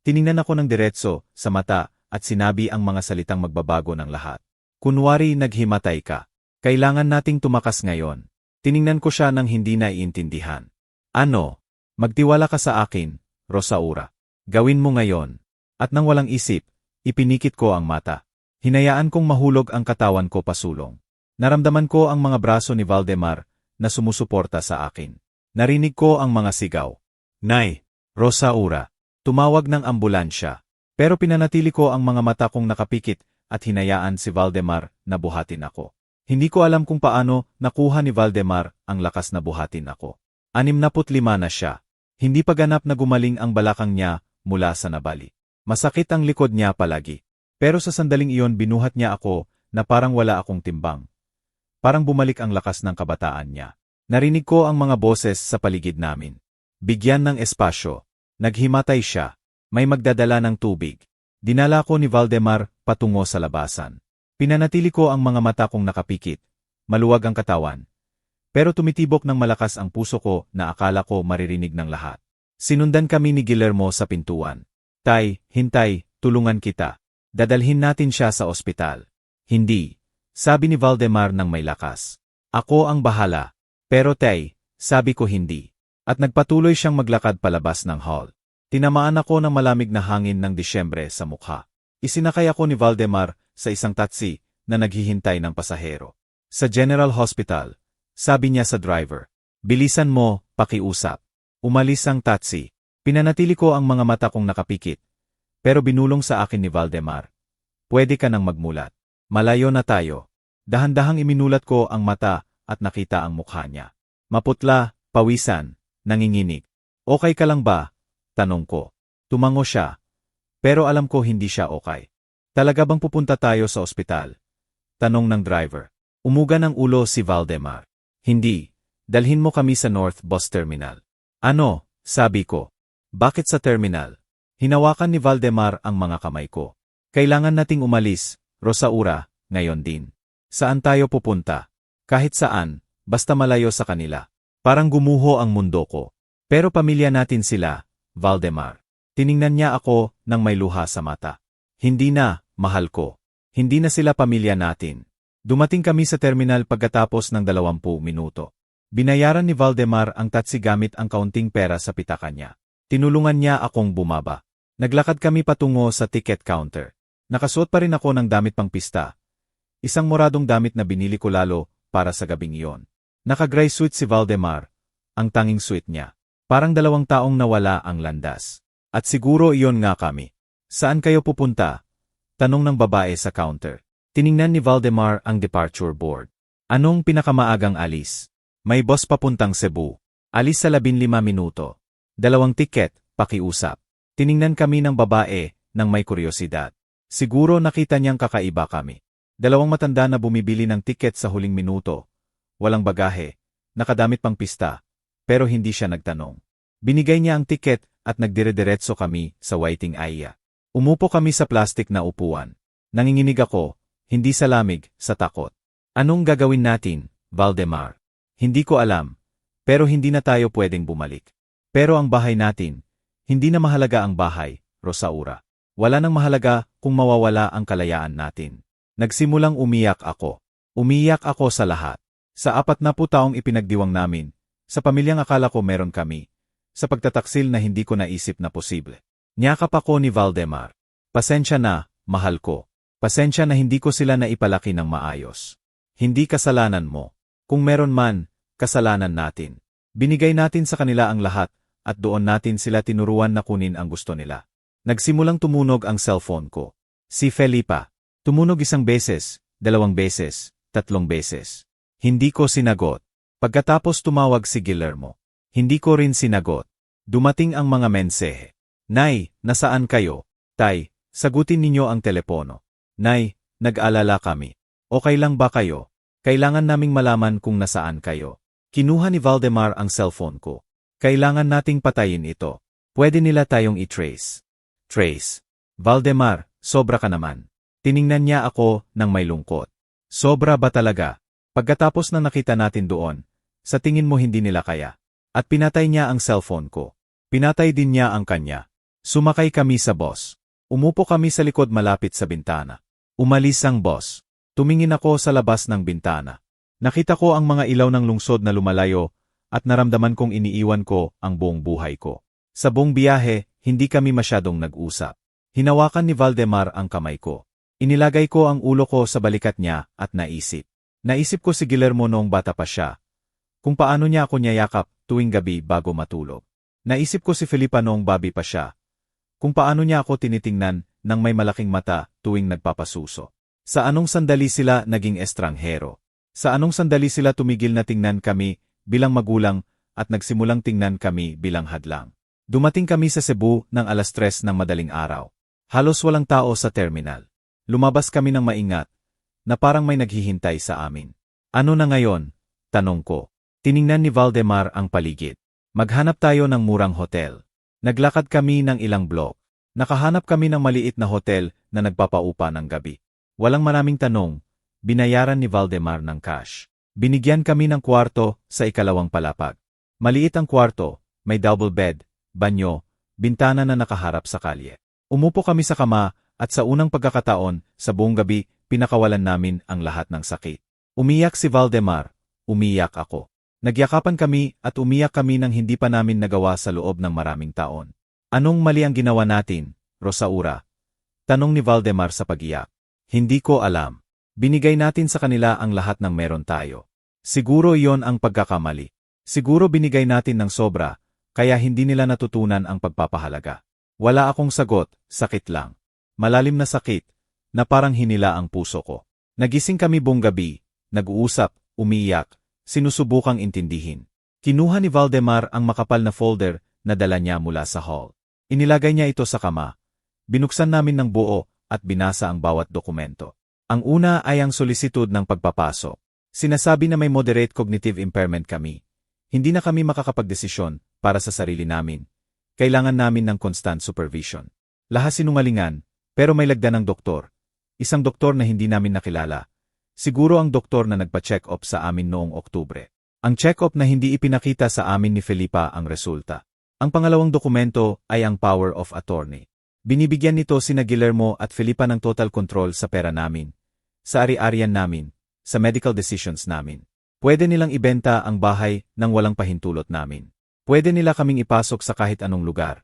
Tiningnan ako ng diretso, sa mata, at sinabi ang mga salitang magbabago ng lahat. Kunwari naghimatay ka. Kailangan nating tumakas ngayon. Tiningnan ko siya nang hindi naiintindihan. Ano? Magtiwala ka sa akin, Rosaura. Gawin mo ngayon. At nang walang isip, ipinikit ko ang mata. Hinayaan kong mahulog ang katawan ko pasulong. Naramdaman ko ang mga braso ni Valdemar na sumusuporta sa akin. Narinig ko ang mga sigaw. Nay, Rosaura, tumawag ng ambulansya. Pero pinanatili ko ang mga mata kong nakapikit at hinayaan si Valdemar na buhatin ako. Hindi ko alam kung paano nakuha ni Valdemar ang lakas na buhatin ako. 65 na siya. Hindi pa ganap na gumaling ang balakang niya mula sa nabali. Masakit ang likod niya palagi. Pero sa sandaling iyon binuhat niya ako na parang wala akong timbang. Parang bumalik ang lakas ng kabataan niya. Narinig ko ang mga boses sa paligid namin. Bigyan ng espasyo. Naghimatay siya. May magdadala ng tubig. Dinala ko ni Valdemar patungo sa labasan. Pinanatili ko ang mga mata kong nakapikit. Maluwag ang katawan. Pero tumitibok ng malakas ang puso ko na akala ko maririnig ng lahat. Sinundan kami ni Guillermo sa pintuan. Tay, hintay, tulungan kita. Dadalhin natin siya sa ospital. Hindi. Sabi ni Valdemar ng may lakas. Ako ang bahala. Pero tay, sabi ko hindi. At nagpatuloy siyang maglakad palabas ng hall. Tinamaan ako ng malamig na hangin ng Disyembre sa mukha. Isinakay ako ni Valdemar sa isang taxi na naghihintay ng pasahero. Sa General Hospital, sabi niya sa driver, bilisan mo, pakiusap. Umalis ang taxi. Pinanatili ko ang mga mata kong nakapikit. Pero binulong sa akin ni Valdemar. Pwede ka nang magmulat. Malayo na tayo. Dahan-dahang iminulat ko ang mata at nakita ang mukha niya. Maputla, pawisan, nanginginig. Okay ka lang ba? Tanong ko. Tumango siya. Pero alam ko hindi siya okay. Talaga bang pupunta tayo sa ospital? Tanong ng driver. Umuga ng ulo si Valdemar. Hindi. Dalhin mo kami sa North Bus Terminal. Ano? Sabi ko. Bakit sa terminal? Hinawakan ni Valdemar ang mga kamay ko. Kailangan nating umalis, Rosaura, ngayon din. Saan tayo pupunta? Kahit saan, basta malayo sa kanila. Parang gumuho ang mundo ko. Pero pamilya natin sila, Valdemar. Tiningnan niya ako nang may luha sa mata. Hindi na, mahal ko. Hindi na sila pamilya natin. Dumating kami sa terminal pagkatapos ng 20 minuto. Binayaran ni Valdemar ang taxi gamit ang kaunting pera sa pitaka niya. Tinulungan niya akong bumaba. Naglakad kami patungo sa ticket counter. Nakasuot pa rin ako ng damit pang pista. Isang moradong damit na binili ko lalo para sa gabing iyon. Naka-gray suit si Valdemar, ang tanging suit niya. Parang 2 taong nawala ang landas. At siguro iyon nga kami. Saan kayo pupunta? Tanong ng babae sa counter. Tiningnan ni Valdemar ang departure board. Anong pinakamaagang alis? May bus papuntang Cebu. Alis sa 15 minuto. 2 tiket, pakiusap. Tiningnan kami ng babae nang may kuryosidad. Siguro nakita niyang kakaiba kami. 2 matanda na bumibili ng tiket sa huling minuto. Walang bagahe, nakadamit pang pista, pero hindi siya nagtanong. Binigay niya ang tiket at nagdire-diretso kami sa waiting area. Umupo kami sa plastik na upuan. Nanginginig ako, hindi sa lamig, sa takot. Anong gagawin natin, Valdemar? Hindi ko alam, pero hindi na tayo pwedeng bumalik. Pero ang bahay natin, hindi na mahalaga ang bahay, Rosaura. Wala nang mahalaga kung mawawala ang kalayaan natin. Nagsimulang umiyak ako. Umiyak ako sa lahat. Sa 40 taong ipinagdiwang namin, sa pamilyang akala ko meron kami, sa pagtataksil na hindi ko naisip na posible. Niyakap ako ni Valdemar. Pasensya na, mahal ko. Pasensya na hindi ko sila naipalaki ng maayos. Hindi kasalanan mo. Kung meron man, kasalanan natin. Binigay natin sa kanila ang lahat, at doon natin sila tinuruan na kunin ang gusto nila. Nagsimulang tumunog ang cellphone ko. Si Felipa. Tumunog 1 beses, 2 beses, 3 beses. Hindi ko sinagot. Pagkatapos tumawag si Guillermo. Hindi ko rin sinagot. Dumating ang mga mensahe. Nay, nasaan kayo? Tay, sagutin ninyo ang telepono. Nay, nag-alala kami. Okay lang ba kayo? Kailangan naming malaman kung nasaan kayo. Kinuha ni Valdemar ang cellphone ko. Kailangan nating patayin ito. Pwede nila tayong i-trace. Trace. Valdemar, sobra ka naman. Tiningnan niya ako nang may lungkot. Sobra ba talaga? Pagkatapos na nakita natin doon, sa tingin mo hindi nila kaya. At pinatay niya ang cellphone ko. Pinatay din niya ang kanya. Sumakay kami sa bus. Umupo kami sa likod malapit sa bintana. Umalis ang bus. Tumingin ako sa labas ng bintana. Nakita ko ang mga ilaw ng lungsod na lumalayo at naramdaman kong iniiwan ko ang buong buhay ko. Sa buong biyahe, hindi kami masyadong nag-usap. Hinawakan ni Valdemar ang kamay ko. Inilagay ko ang ulo ko sa balikat niya at naisip. Naisip ko si Guillermo noong bata pa siya. Kung paano niya ako niyayakap tuwing gabi bago matulog. Naisip ko si Felipa noong babi pa siya. Kung paano niya ako tinitingnan ng may malaking mata tuwing nagpapasuso. Sa anong sandali sila naging estranghero. Sa anong sandali sila tumigil na tingnan kami bilang magulang at nagsimulang tingnan kami bilang hadlang. Dumating kami sa Cebu ng 3:00 ng madaling araw. Halos walang tao sa terminal. Lumabas kami ng maingat, na parang may naghihintay sa amin. Ano na ngayon? Tanong ko. Tiningnan ni Valdemar ang paligid. Maghanap tayo ng murang hotel. Naglakad kami ng ilang blok. Nakahanap kami ng maliit na hotel na nagpapaupa ng gabi. Walang maraming tanong, binayaran ni Valdemar ng cash. Binigyan kami ng kwarto sa 2nd palapag. Maliit ang kwarto, may double bed, banyo, bintana na nakaharap sa kalye. Umupo kami sa kama at sa unang pagkakataon, sa buong gabi, pinakawalan namin ang lahat ng sakit. Umiyak si Valdemar, umiyak ako. Nagyakapan kami at umiyak kami nang hindi pa namin nagawa sa loob ng maraming taon. Anong mali ang ginawa natin, Rosaura? Tanong ni Valdemar sa pag-iyak. Hindi ko alam. Binigay natin sa kanila ang lahat ng meron tayo. Siguro iyon ang pagkakamali. Siguro binigay natin ng sobra, kaya hindi nila natutunan ang pagpapahalaga. Wala akong sagot, sakit lang. Malalim na sakit, na parang hinila ang puso ko. Nagising kami buong gabi, nag-uusap, umiiyak, sinusubukang intindihin. Kinuha ni Valdemar ang makapal na folder na dala niya mula sa hall. Inilagay niya ito sa kama. Binuksan namin ng buo at binasa ang bawat dokumento. Ang una ay ang solicitud ng pagpapasok. Sinasabi na may moderate cognitive impairment kami. Hindi na kami makakapagdesisyon para sa sarili namin. Kailangan namin ng constant supervision. Lahat sinungalingan, pero may lagda ng doktor. Isang doktor na hindi namin nakilala. Siguro ang doktor na nagpa-check up sa amin noong Oktubre. Ang check-up na hindi ipinakita sa amin ni Felipa ang resulta. Ang pangalawang dokumento ay ang power of attorney. Binibigyan nito sina Guillermo at Felipa ng total control sa pera namin, sa ari-arian namin, sa medical decisions namin. Pwede nilang ibenta ang bahay nang walang pahintulot namin. Pwede nila kaming ipasok sa kahit anong lugar.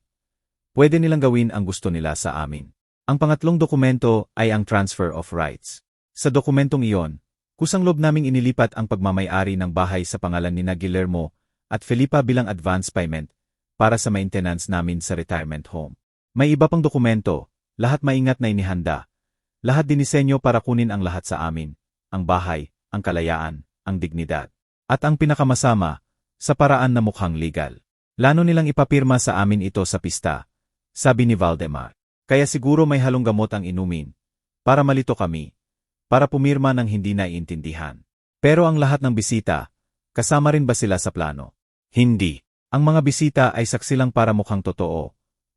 Pwede nilang gawin ang gusto nila sa amin. Ang pangatlong dokumento ay ang transfer of rights. Sa dokumentong iyon, kusang loob naming inilipat ang pagmamay-ari ng bahay sa pangalan ni Guillermo at Felipa bilang advance payment para sa maintenance namin sa retirement home. May iba pang dokumento, lahat maingat na inihanda. Lahat dinisenyo para kunin ang lahat sa amin, ang bahay, ang kalayaan, ang dignidad. At ang pinakamasama, sa paraan na mukhang legal. Plano nilang ipapirma sa amin ito sa pista, sabi ni Valdemar. Kaya siguro may halong gamot ang inumin, para malito kami, para pumirma ng hindi naiintindihan. Pero ang lahat ng bisita, kasama rin ba sila sa plano? Hindi. Ang mga bisita ay saksi lang para mukhang totoo,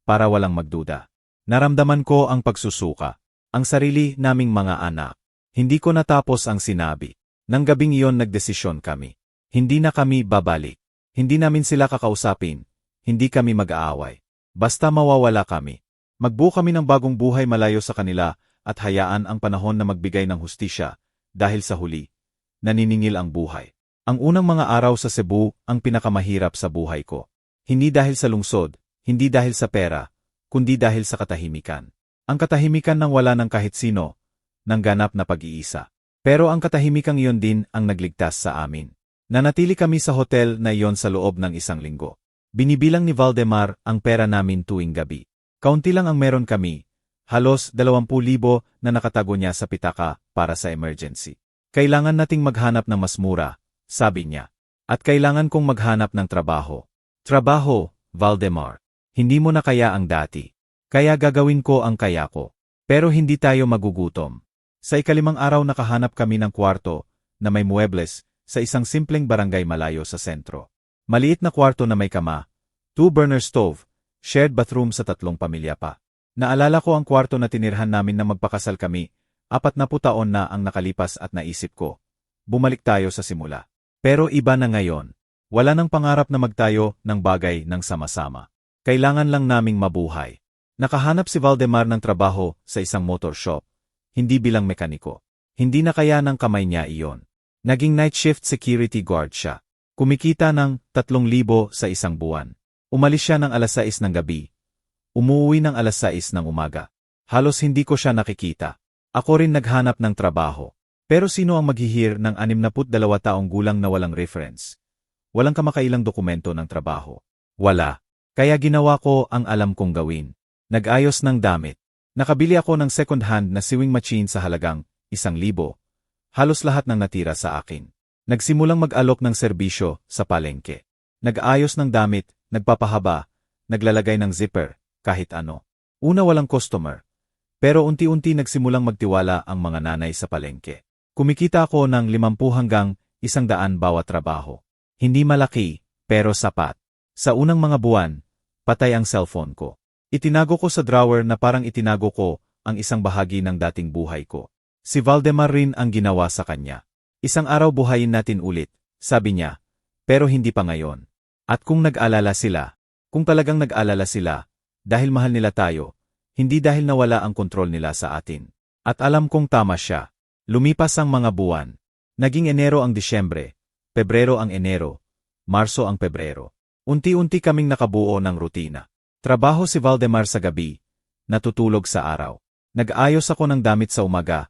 para walang magduda. Naramdaman ko ang pagsusuka, ang sarili naming mga anak. Hindi ko natapos ang sinabi. Nang gabing iyon nagdesisyon kami. Hindi na kami babalik. Hindi namin sila kakausapin. Hindi kami mag-aaway. Basta mawawala kami. Magbuo kami ng bagong buhay malayo sa kanila at hayaan ang panahon na magbigay ng hustisya dahil sa huli, naniningil ang buhay. Ang unang mga araw sa Cebu ang pinakamahirap sa buhay ko. Hindi dahil sa lungsod, hindi dahil sa pera, kundi dahil sa katahimikan. Ang katahimikan ng wala ng kahit sino, ng ganap na pag-iisa. Pero ang katahimikang iyon din ang nagligtas sa amin. Nanatili kami sa hotel na iyon sa loob ng 1 linggo. Binibilang ni Valdemar ang pera namin tuwing gabi. Kaunti lang ang meron kami, halos 20,000 na nakatago niya sa pitaka para sa emergency. Kailangan nating maghanap ng mas mura, sabi niya. At kailangan kong maghanap ng trabaho. Trabaho, Valdemar. Hindi mo na kaya ang dati. Kaya gagawin ko ang kaya ko. Pero hindi tayo magugutom. Sa 5 araw nakahanap kami ng kwarto na may muebles sa isang simpleng barangay malayo sa sentro. Maliit na kwarto na may kama, 2-burner stove, shared bathroom sa 3 pamilya pa. Naalala ko ang kwarto na tinirhan namin na magpakasal kami, 40 taon na ang nakalipas at naisip ko. Bumalik tayo sa simula. Pero iba na ngayon. Wala nang pangarap na magtayo ng bagay ng sama-sama. Kailangan lang naming mabuhay. Nakahanap si Valdemar ng trabaho sa isang motor shop. Hindi bilang mekaniko. Hindi na kaya ng kamay niya iyon. Naging night shift security guard siya. Kumikita ng 3,000 sa isang buwan. Umalis siya ng 6:00 ng gabi. Umuwi ng 6:00 ng umaga. Halos hindi ko siya nakikita. Ako rin naghanap ng trabaho. Pero sino ang maghihir ng 62 taong gulang na walang reference? Walang kamakailang dokumento ng trabaho. Wala. Kaya ginawa ko ang alam kong gawin. Nag-ayos ng damit. Nakabili ako ng second-hand na sewing machine sa halagang 1,000. Halos lahat ng natira sa akin. Nagsimulang mag-alok ng serbisyo sa palengke. Nag-ayos ng damit, nagpapahaba, naglalagay ng zipper, kahit ano. Una walang customer. Pero unti-unti nagsimulang magtiwala ang mga nanay sa palengke. Kumikita ako ng 50 hanggang 100 bawat trabaho. Hindi malaki, pero sapat. Sa unang mga buwan, patay ang cellphone ko. Itinago ko sa drawer na parang itinago ko ang isang bahagi ng dating buhay ko. Si Valdemar rin ang ginawa sa kanya. Isang araw buhayin natin ulit, sabi niya, pero hindi pa ngayon. At kung nag-alala sila, kung talagang nag-alala sila, dahil mahal nila tayo, hindi dahil nawala ang kontrol nila sa atin. At alam kong tama siya. Lumipas ang mga buwan. Naging Enero ang Disyembre, Pebrero ang Enero, Marso ang Pebrero. Unti-unti kaming nakabuo ng rutina. Trabaho si Valdemar sa gabi, natutulog sa araw. Nag-ayos ako ng damit sa umaga,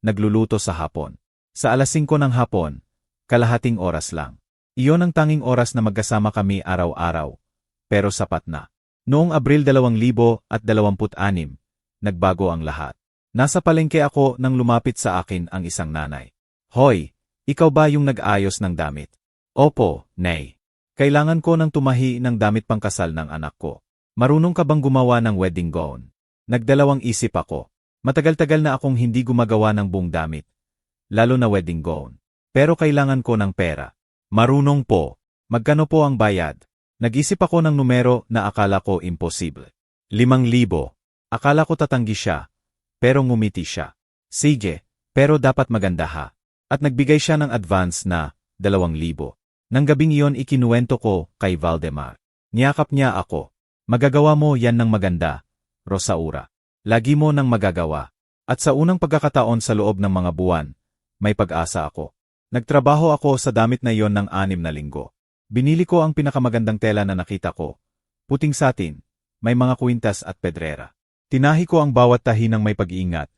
nagluluto sa hapon. Sa 5:00 ng hapon, kalahating oras lang. Iyon ang tanging oras na magkasama kami araw-araw, pero sapat na. Noong Abril 2026, nagbago ang lahat. Nasa palengke ako nang lumapit sa akin ang isang nanay. Hoy, ikaw ba yung nag-ayos ng damit? Opo, Nay. Kailangan ko ng tumahi ng damit pangkasal ng anak ko. Marunong ka bang gumawa ng wedding gown? Nagdalawang isip ako. Matagal-tagal na akong hindi gumagawa ng buong damit, lalo na wedding gown. Pero kailangan ko ng pera. Marunong po. Magkano po ang bayad? Nag-isip ako ng numero na akala ko imposible. 5,000. Akala ko tatanggi siya. Pero ngumiti siya. Sige, pero dapat maganda ha. At nagbigay siya ng advance na 2,000. Nang gabing iyon ikinuwento ko kay Valdemar. Niyakap niya ako. Magagawa mo yan ng maganda, Rosaura. Lagi mo nang magagawa. At sa unang pagkakataon sa loob ng mga buwan, may pag-asa ako. Nagtrabaho ako sa damit na iyon ng 6 na linggo. Binili ko ang pinakamagandang tela na nakita ko. Puting satin, may mga kwintas at pedrera. Tinahi ko ang bawat tahi ng may pag-iingat,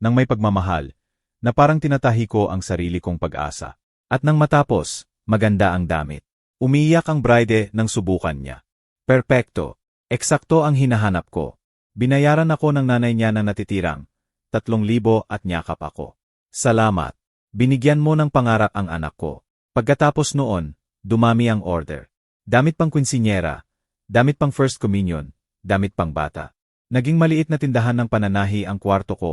ng may pagmamahal, na parang tinatahi ko ang sarili kong pag-asa. At nang matapos, maganda ang damit. Umiiyak ang bride nang subukan niya. Perpekto. Eksakto ang hinahanap ko. Binayaran ako ng nanay niya ng natitirang 3,000 at nyakap ako. Salamat. Binigyan mo ng pangarap ang anak ko. Pagkatapos noon, dumami ang order. Damit pang kwinsinyera, damit pang first communion, damit pang bata. Naging maliit na tindahan ng pananahi ang kwarto ko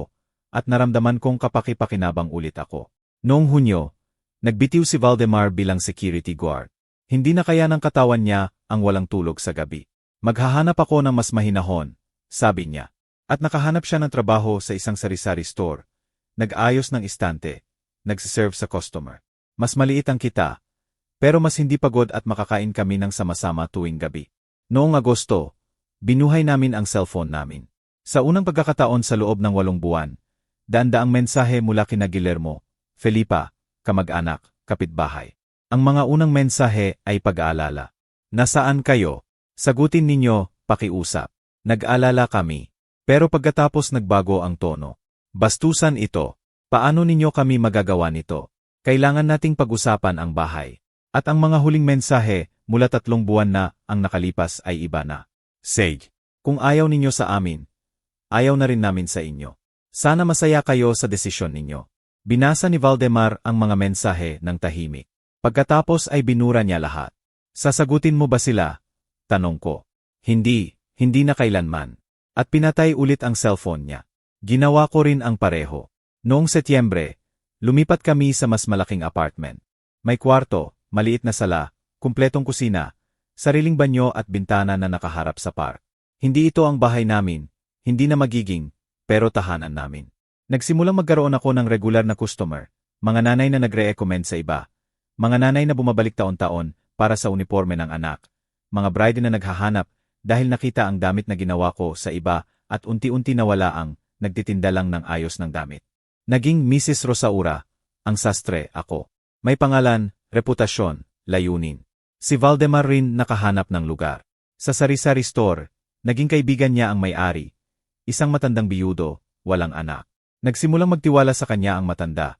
at naramdaman kong kapaki-pakinabang ulit ako. Noong Hunyo, nagbitiw si Valdemar bilang security guard. Hindi na kaya ng katawan niya ang walang tulog sa gabi. Maghahanap ako ng mas mahinahon, sabi niya. At nakahanap siya ng trabaho sa isang sari-sari store. Nag-ayos ng istante, nagsiserve sa customer. Mas maliit ang kita, pero mas hindi pagod at makakain kami ng sama-sama tuwing gabi. Noong Agosto, binuhay namin ang cellphone namin. Sa unang pagkakataon sa loob ng 8 buwan, daan-daang mensahe mula kina Guillermo, Felipa, kamag-anak, kapitbahay. Ang mga unang mensahe ay pag-aalala. Nasaan kayo? Sagutin ninyo, pakiusap. Nag-alala kami. Pero pagkatapos nagbago ang tono. Bastusan ito. Paano ninyo kami magagawa nito? Kailangan nating pag-usapan ang bahay. At ang mga huling mensahe mula 3 buwan na ang nakalipas ay iba na. Sage, kung ayaw ninyo sa amin, ayaw na rin namin sa inyo. Sana masaya kayo sa desisyon ninyo. Binasa ni Valdemar ang mga mensahe ng tahimik. Pagkatapos ay binura niya lahat. Sasagutin mo ba sila? Tanong ko. Hindi na kailanman. At pinatay ulit ang cellphone niya. Ginawa ko rin ang pareho. Noong Setyembre, lumipat kami sa mas malaking apartment. May kwarto, maliit na sala, kumpletong kusina, sariling banyo at bintana na nakaharap sa park. Hindi ito ang bahay namin, hindi na magiging, pero tahanan namin. Nagsimulang magkaroon ako ng regular na customer, mga nanay na nagre-recommend sa iba, mga nanay na bumabalik taon-taon para sa uniforme ng anak, mga bride na naghahanap dahil nakita ang damit na ginawa ko sa iba at unti-unti nawala ang nagtitinda lang ng ayos ng damit. Naging Mrs. Rosaura, ang sastre ako. May pangalan, reputasyon, layunin. Si Valdemar rin nakahanap ng lugar. Sa sari-sari store, naging kaibigan niya ang may-ari. Isang matandang biyudo, walang anak. Nagsimulang magtiwala sa kanya ang matanda.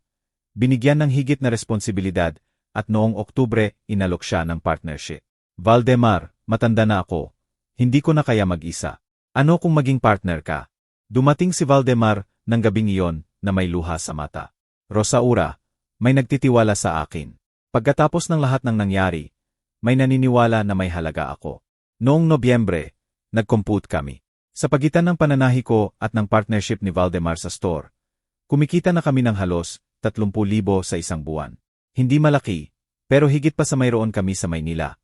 Binigyan ng higit na responsibilidad at noong Oktubre inalok siya ng partnership. Valdemar, matanda na ako. Hindi ko na kaya mag-isa. Ano kung maging partner ka? Dumating si Valdemar ng gabing iyon na may luha sa mata. Rosaura, may nagtitiwala sa akin. Pagkatapos ng lahat ng nangyari, may naniniwala na may halaga ako. Noong Nobyembre, nag-compute kami. Sa pagitan ng pananahi ko at ng partnership ni Valdemar sa store, kumikita na kami ng halos 30,000 sa isang buwan. Hindi malaki, pero higit pa sa mayroon kami sa Maynila.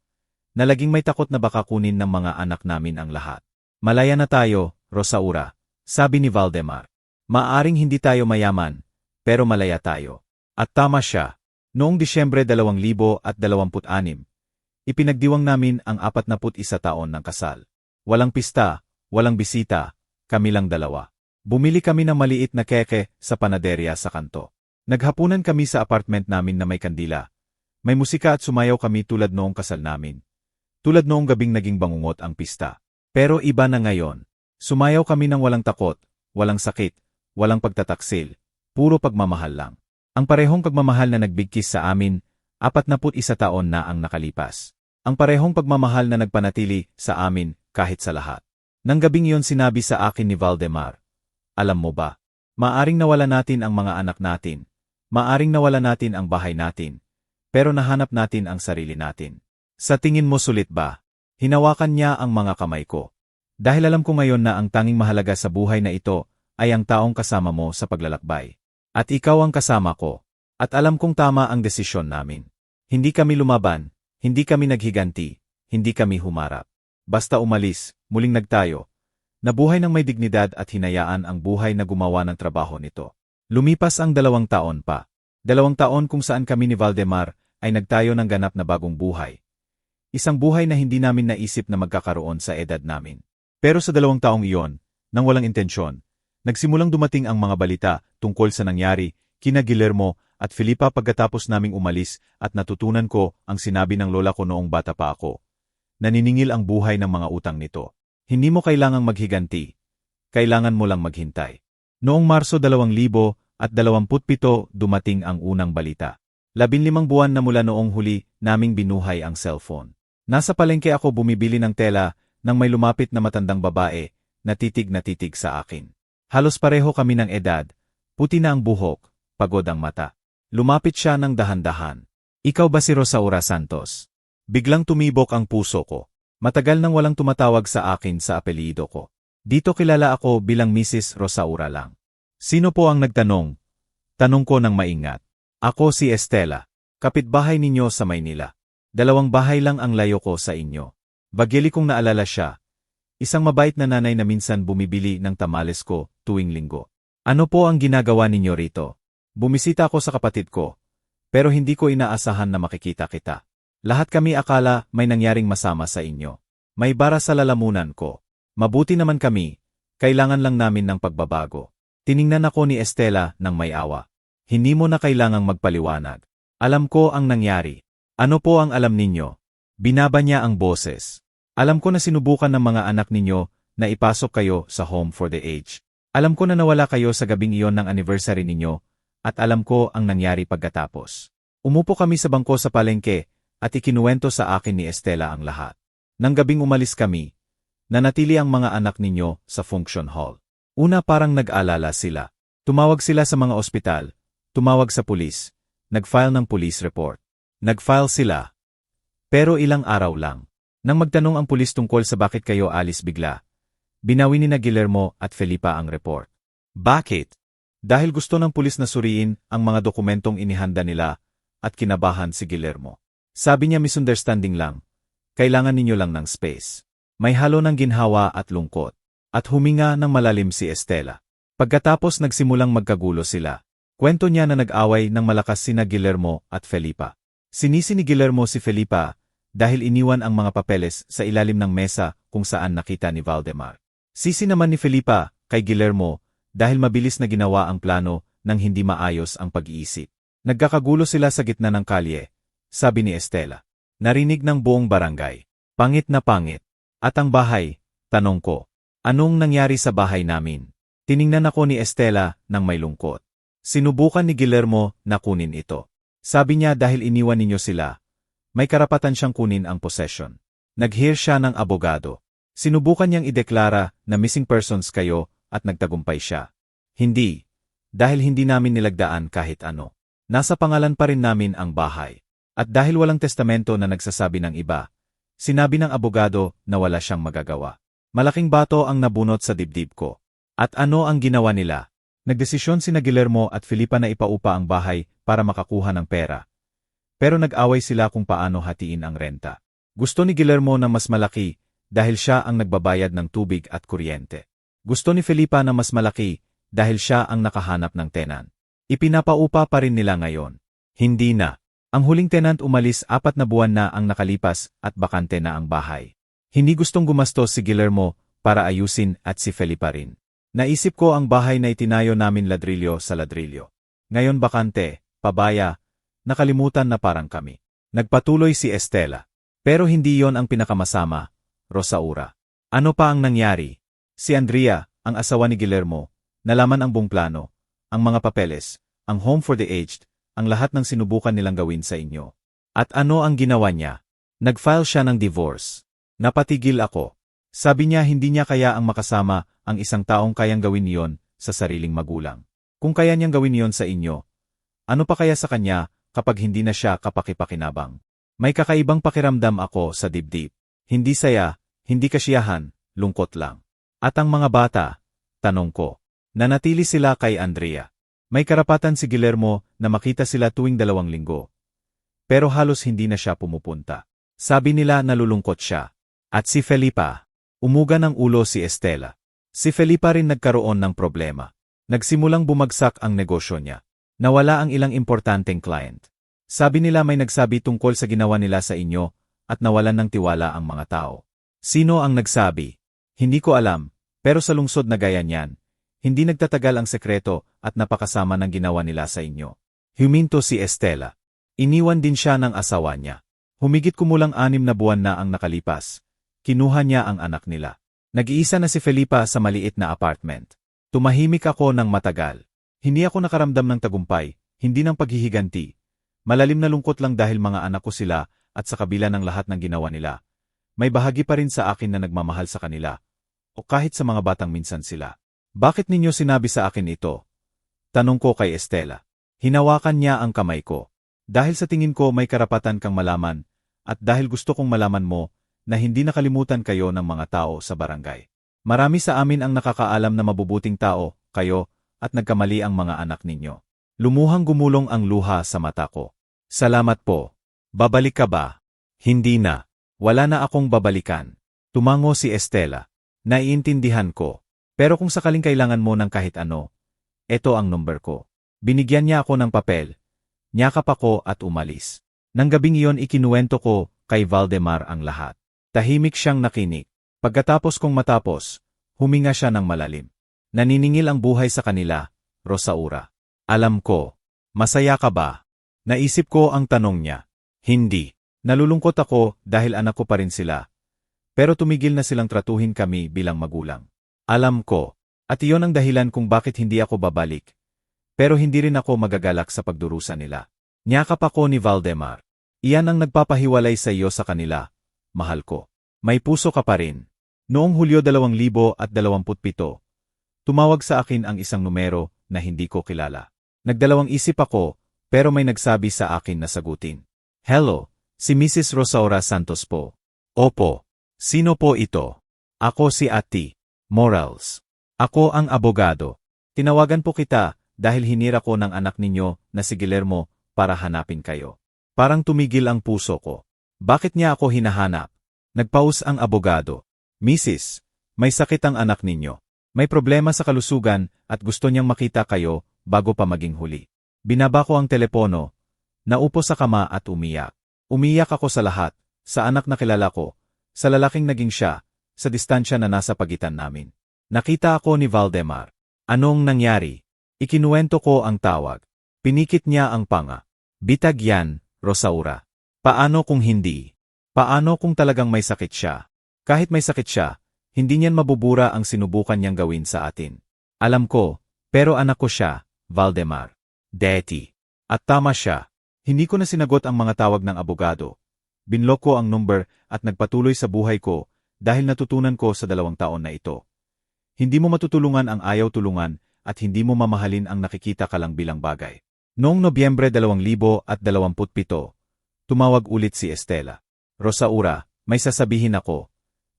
Nalaging may takot na baka kunin ng mga anak namin ang lahat. Malaya na tayo, Rosaura, sabi ni Valdemar. Maaring hindi tayo mayaman, pero malaya tayo. At tama siya. Noong Disyembre 2026, ipinagdiwang namin ang 41 taon ng kasal. Walang pista, walang bisita, kami lang dalawa. Bumili kami ng maliit na keke sa panaderya sa kanto. Naghapunan kami sa apartment namin na may kandila. May musika at sumayaw kami tulad noong kasal namin. Tulad noong gabing naging bangungot ang pista. Pero iba na ngayon. Sumayaw kami ng walang takot, walang sakit, walang pagtataksil, puro pagmamahal lang. Ang parehong pagmamahal na nagbigkis sa amin, 41 taon na ang nakalipas. Ang parehong pagmamahal na nagpanatili sa amin kahit sa lahat. Nang gabing iyon sinabi sa akin ni Valdemar, alam mo ba, maaring nawala natin ang mga anak natin, maaring nawala natin ang bahay natin, pero nahanap natin ang sarili natin. Sa tingin mo sulit ba? Hinawakan niya ang mga kamay ko. Dahil alam ko ngayon na ang tanging mahalaga sa buhay na ito ay ang taong kasama mo sa paglalakbay. At ikaw ang kasama ko. At alam kong tama ang desisyon namin. Hindi kami lumaban, hindi kami naghiganti, hindi kami humarap. Basta umalis, muling nagtayo. Nabuhay ng may dignidad at hinayaan ang buhay na gumawa ng trabaho nito. Lumipas ang 2 taon pa. 2 taon kung saan kami ni Valdemar ay nagtayo ng ganap na bagong buhay. Isang buhay na hindi namin naisip na magkakaroon sa edad namin. Pero sa 2 taong iyon, Nang walang intensyon, nagsimulang dumating ang mga balita tungkol sa nangyari kina Guillermo at Felipa pagkatapos naming umalis at natutunan ko ang sinabi ng lola ko noong bata pa ako. Naniningil ang buhay ng mga utang nito. Hindi mo kailangang maghiganti. Kailangan mo lang maghintay. Noong Marso 2027 dumating ang unang balita. 15 buwan na mula noong huli naming binuhay ang cellphone. Nasa palengke ako bumibili ng tela nang may lumapit na matandang babae na titig sa akin. Halos pareho kami ng edad, puti na ang buhok, pagod ang mata. Lumapit siya ng dahan-dahan. Ikaw ba si Rosaura Santos? Biglang tumibok ang puso ko. Matagal nang walang tumatawag sa akin sa apelyido ko. Dito kilala ako bilang Mrs. Rosaura lang. Sino po ang nagtanong? Tanong ko ng maingat. Ako si Estela. Kapitbahay ninyo sa Maynila. 2 bahay lang ang layo ko sa inyo. Bagyeli kong naalala siya. Isang mabait na nanay na minsan bumibili ng tamales ko tuwing linggo. Ano po ang ginagawa ninyo rito? Bumisita ako sa kapatid ko. Pero hindi ko inaasahan na makikita kita. Lahat kami akala may nangyaring masama sa inyo. May bara sa lalamunan ko. Mabuti naman kami. Kailangan lang namin ng pagbabago. Tiningnan ako ni Estela ng may awa. Hindi mo na kailangang magpaliwanag. Alam ko ang nangyari. Ano po ang alam ninyo? Binaba niya ang boses. Alam ko na sinubukan ng mga anak ninyo na ipasok kayo sa home for the aged. Alam ko na nawala kayo sa gabing iyon ng anniversary ninyo at alam ko ang nangyari pagkatapos. Umupo kami sa bangko sa palengke at ikinuwento sa akin ni Estela ang lahat. Nang gabing umalis kami, nanatili ang mga anak ninyo sa function hall. Una parang nag-alala sila. Tumawag sila sa mga ospital, tumawag sa pulis, nag-file ng police report. Nag-file sila. Pero ilang araw lang. Nang magtanong ang pulis tungkol sa bakit kayo alis bigla, binawi ni na Guillermo at Felipa ang report. Bakit? Dahil gusto ng pulis na suriin ang mga dokumentong inihanda nila at kinabahan si Guillermo. Sabi niya misunderstanding lang. Kailangan ninyo lang ng space. May halo ng ginhawa at lungkot. At huminga ng malalim si Estela. Pagkatapos nagsimulang magkagulo sila. Kwento niya na nag-away ng malakas sina Guillermo at Felipa. Sinisi ni Guillermo si Felipa dahil iniwan ang mga papeles sa ilalim ng mesa kung saan nakita ni Valdemar. Sisi naman ni Felipa kay Guillermo dahil mabilis na ginawa ang plano nang hindi maayos ang pag-iisip. Nagkakagulo sila sa gitna ng kalye, sabi ni Estela. Narinig ng buong barangay. Pangit na pangit. At ang bahay, tanong ko. Anong nangyari sa bahay namin? Tiningnan ako ni Estela nang may lungkot. Sinubukan ni Guillermo na kunin ito. Sabi niya dahil iniwan ninyo sila, may karapatan siyang kunin ang possession. Nag-hire siya ng abogado. Sinubukan niyang ideklara na missing persons kayo at nagtagumpay siya. Hindi. Dahil hindi namin nilagdaan kahit ano. Nasa pangalan pa rin namin ang bahay. At dahil walang testamento na nagsasabi ng iba, sinabi ng abogado na wala siyang magagawa. Malaking bato ang nabunot sa dibdib ko. At ano ang ginawa nila? Nagdesisyon sina Guillermo at Felipa na ipaupa ang bahay para makakuha ng pera. Pero nag-away sila kung paano hatiin ang renta. Gusto ni Guillermo na mas malaki dahil siya ang nagbabayad ng tubig at kuryente. Gusto ni Felipa na mas malaki dahil siya ang nakahanap ng tenant. Ipinapaupa pa rin nila ngayon. Hindi na. Ang huling tenant umalis 4 na buwan na ang nakalipas at bakante na ang bahay. Hindi gustong gumastos si Guillermo para ayusin at si Felipa rin. Naisip ko ang bahay na itinayo namin ladrilyo sa ladrilyo. Ngayon bakante, pabaya, nakalimutan na parang kami. Nagpatuloy si Estela. Pero hindi yon ang pinakamasama, Rosaura. Ano pa ang nangyari? Si Andrea, ang asawa ni Guillermo, nalaman ang buong plano, ang mga papeles, ang home for the aged, ang lahat ng sinubukan nilang gawin sa inyo. At ano ang ginawa niya? Nag-file siya ng divorce. Napatigil ako. Sabi niya hindi niya kaya ang makasama ang isang taong kayang gawin niyon sa sariling magulang. Kung kaya niyang gawin niyon sa inyo, ano pa kaya sa kanya kapag hindi na siya kapakipakinabang? May kakaibang pakiramdam ako sa dibdib. Hindi saya, hindi kasiyahan, lungkot lang. At ang mga bata, tanong ko, nanatili sila kay Andrea. May karapatan si Guillermo na makita sila tuwing 2 linggo. Pero halos hindi na siya pumupunta. Sabi nila nalulungkot siya. At si Felipa, umuga ng ulo si Estela. Si Felipa rin nagkaroon ng problema. Nagsimulang bumagsak ang negosyo niya. Nawala ang ilang importanteng client. Sabi nila may nagsabi tungkol sa ginawa nila sa inyo at nawalan ng tiwala ang mga tao. Sino ang nagsabi? Hindi ko alam, Pero sa lungsod na gaya niyan, hindi nagtatagal ang sekreto at napakasama ng ginawa nila sa inyo. Huminto si Estela. Iniwan din siya ng asawa niya. Humigit kumulang 6 na buwan na ang nakalipas. Kinuha niya ang anak nila. Nag-iisa na si Felipa sa maliit na apartment. Tumahimik ako ng matagal. Hindi ako nakaramdam ng tagumpay, hindi ng paghihiganti. Malalim na lungkot lang dahil mga anak ko sila at sa kabila ng lahat ng ginawa nila. May bahagi pa rin sa akin na nagmamahal sa kanila. O kahit sa mga batang minsan sila. Bakit ninyo sinabi sa akin ito? Tanong ko kay Estela. Hinawakan niya ang kamay ko. Dahil sa tingin ko may karapatan kang malaman, at dahil gusto kong malaman mo na hindi nakalimutan kayo ng mga tao sa barangay. Marami sa amin ang nakakaalam na mabubuting tao, kayo, at nagkamali ang mga anak ninyo. Lumuhang gumulong ang luha sa mata ko. Salamat po. Babalik ka ba? Hindi na. Wala na akong babalikan. Tumango si Estela. Naiintindihan ko. Pero kung sakaling kailangan mo ng kahit ano, eto ang number ko. Binigyan niya ako ng papel. Niyakap ako at umalis. Nang gabing iyon ikinuwento ko kay Valdemar ang lahat. Tahimik siyang nakinig. Pagkatapos kong matapos, huminga siya ng malalim. Naniningil ang buhay sa kanila, Rosaura. Alam ko. Masaya ka ba? Naisip ko ang tanong niya. Hindi. Nalulungkot ako dahil anak ko pa rin sila. Pero tumigil na silang tratuhin kami bilang magulang. Alam ko. At iyon ang dahilan kung bakit hindi ako babalik. Pero hindi rin ako magagalak sa pagdurusa nila. Niyakap ako ni Valdemar. Iyan ang nagpapahiwalay sa iyo sa kanila. Mahal ko. May puso ka pa rin. Noong Hulyo 2027, tumawag sa akin ang isang numero na hindi ko kilala. Nagdalawang isip ako, pero may nagsabi sa akin na sagutin. Hello, si Mrs. Rosaura Santos po. Opo. Sino po ito? Ako si Ati Morales. Ako ang abogado. Tinawagan po kita dahil hinira ko ng anak ninyo na si Guillermo para hanapin kayo. Parang tumigil ang puso ko. Bakit niya ako hinahanap? Nagpaus ang abogado. Mrs., may sakit ang anak ninyo. May problema sa kalusugan at gusto niyang makita kayo bago pa maging huli. Binaba ko ang telepono. Naupo sa kama at umiyak. Umiyak ako sa lahat, sa anak na kilala ko, sa lalaking naging siya, sa distansya na nasa pagitan namin. Nakita ako ni Valdemar. Anong nangyari? Ikinuwento ko ang tawag. Pinikit niya ang panga. Bitag yan, Rosaura. Paano kung hindi? Paano kung talagang may sakit siya? Kahit may sakit siya, hindi niyan mabubura ang sinubukan niyang gawin sa atin. Alam ko, pero anak ko siya, Valdemar. Deti. At tama siya. Hindi ko na sinagot ang mga tawag ng abogado. Binlock ko ang number at nagpatuloy sa buhay ko dahil natutunan ko sa 2 taon na ito. Hindi mo matutulungan ang ayaw tulungan at hindi mo mamahalin ang nakikita ka lang bilang bagay. Noong Nobyembre 2027, tumawag ulit si Estela. Rosaura, may sasabihin ako.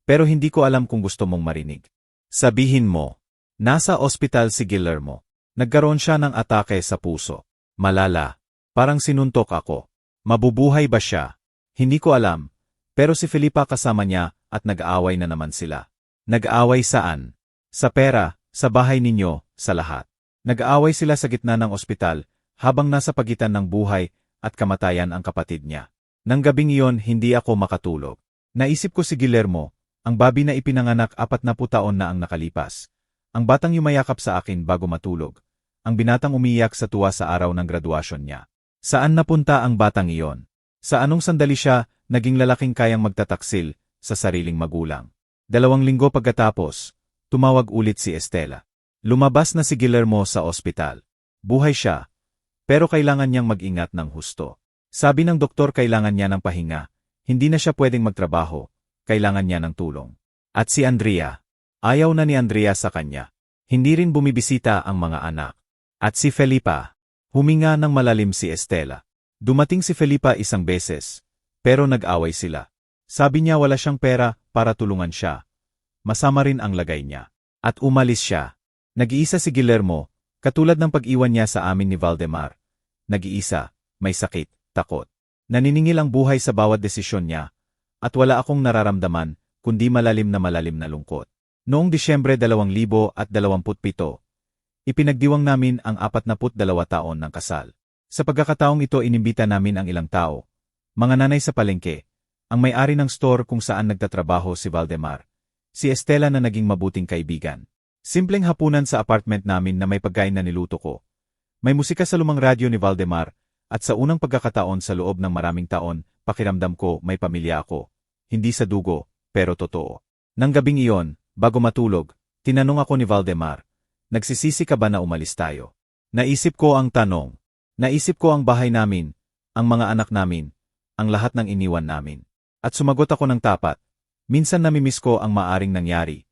Pero hindi ko alam kung gusto mong marinig. Sabihin mo. Nasa ospital si Guillermo. Nagkaroon siya ng atake sa puso. Malala. Parang sinuntok ako. Mabubuhay ba siya? Hindi ko alam. Pero si Felipa kasama niya at nag-aaway na naman sila. Nag-aaway saan? Sa pera, sa bahay ninyo, sa lahat. Nag-aaway sila sa gitna ng ospital habang nasa pagitan ng buhay at kamatayan ang kapatid niya. Nang gabing iyon, hindi ako makatulog. Naisip ko si Guillermo, ang babi na ipinanganak 40 taon na ang nakalipas. Ang batang yumayakap sa akin bago matulog. Ang binatang umiyak sa tuwa sa araw ng graduasyon niya. Saan napunta ang batang iyon? Sa anong sandali siya naging lalaking kayang magtataksil sa sariling magulang? 2 linggo pagkatapos, tumawag ulit si Estela. Lumabas na si Guillermo sa ospital. Buhay siya, pero kailangan niyang mag-ingat ng husto. Sabi ng doktor kailangan niya ng pahinga, hindi na siya pwedeng magtrabaho, kailangan niya ng tulong. At si Andrea, ayaw na ni Andrea sa kanya. Hindi rin bumibisita ang mga anak. At si Felipa, huminga ng malalim si Estela. Dumating si Felipa isang beses, pero nag-away sila. Sabi niya wala siyang pera para tulungan siya. Masama rin ang lagay niya. At umalis siya. Nag-iisa si Guillermo, katulad ng pag-iwan niya sa amin ni Valdemar. Nag-iisa, may sakit, takot. Naniningil ang buhay sa bawat desisyon niya, at wala akong nararamdaman, kundi malalim na lungkot. Noong Disyembre 2027, ipinagdiwang namin ang 42 taon ng kasal. Sa pagkakataong ito inimbita namin ang ilang tao, mga nanay sa palengke, ang may-ari ng store kung saan nagtatrabaho si Valdemar, Si Estela na naging mabuting kaibigan. Simpleng hapunan sa apartment namin na may pagkain na niluto ko. May musika sa lumang radyo ni Valdemar, at sa unang pagkakataon sa loob ng maraming taon, pakiramdam ko may pamilya ako. Hindi sa dugo, pero totoo. Nang gabing iyon, bago matulog, tinanong ako ni Valdemar, nagsisisi ka ba na umalis tayo? Naisip ko ang tanong. Naisip ko ang bahay namin, ang mga anak namin, ang lahat ng iniwan namin. At sumagot ako ng tapat, minsan namimiss ko ang maaring nangyari,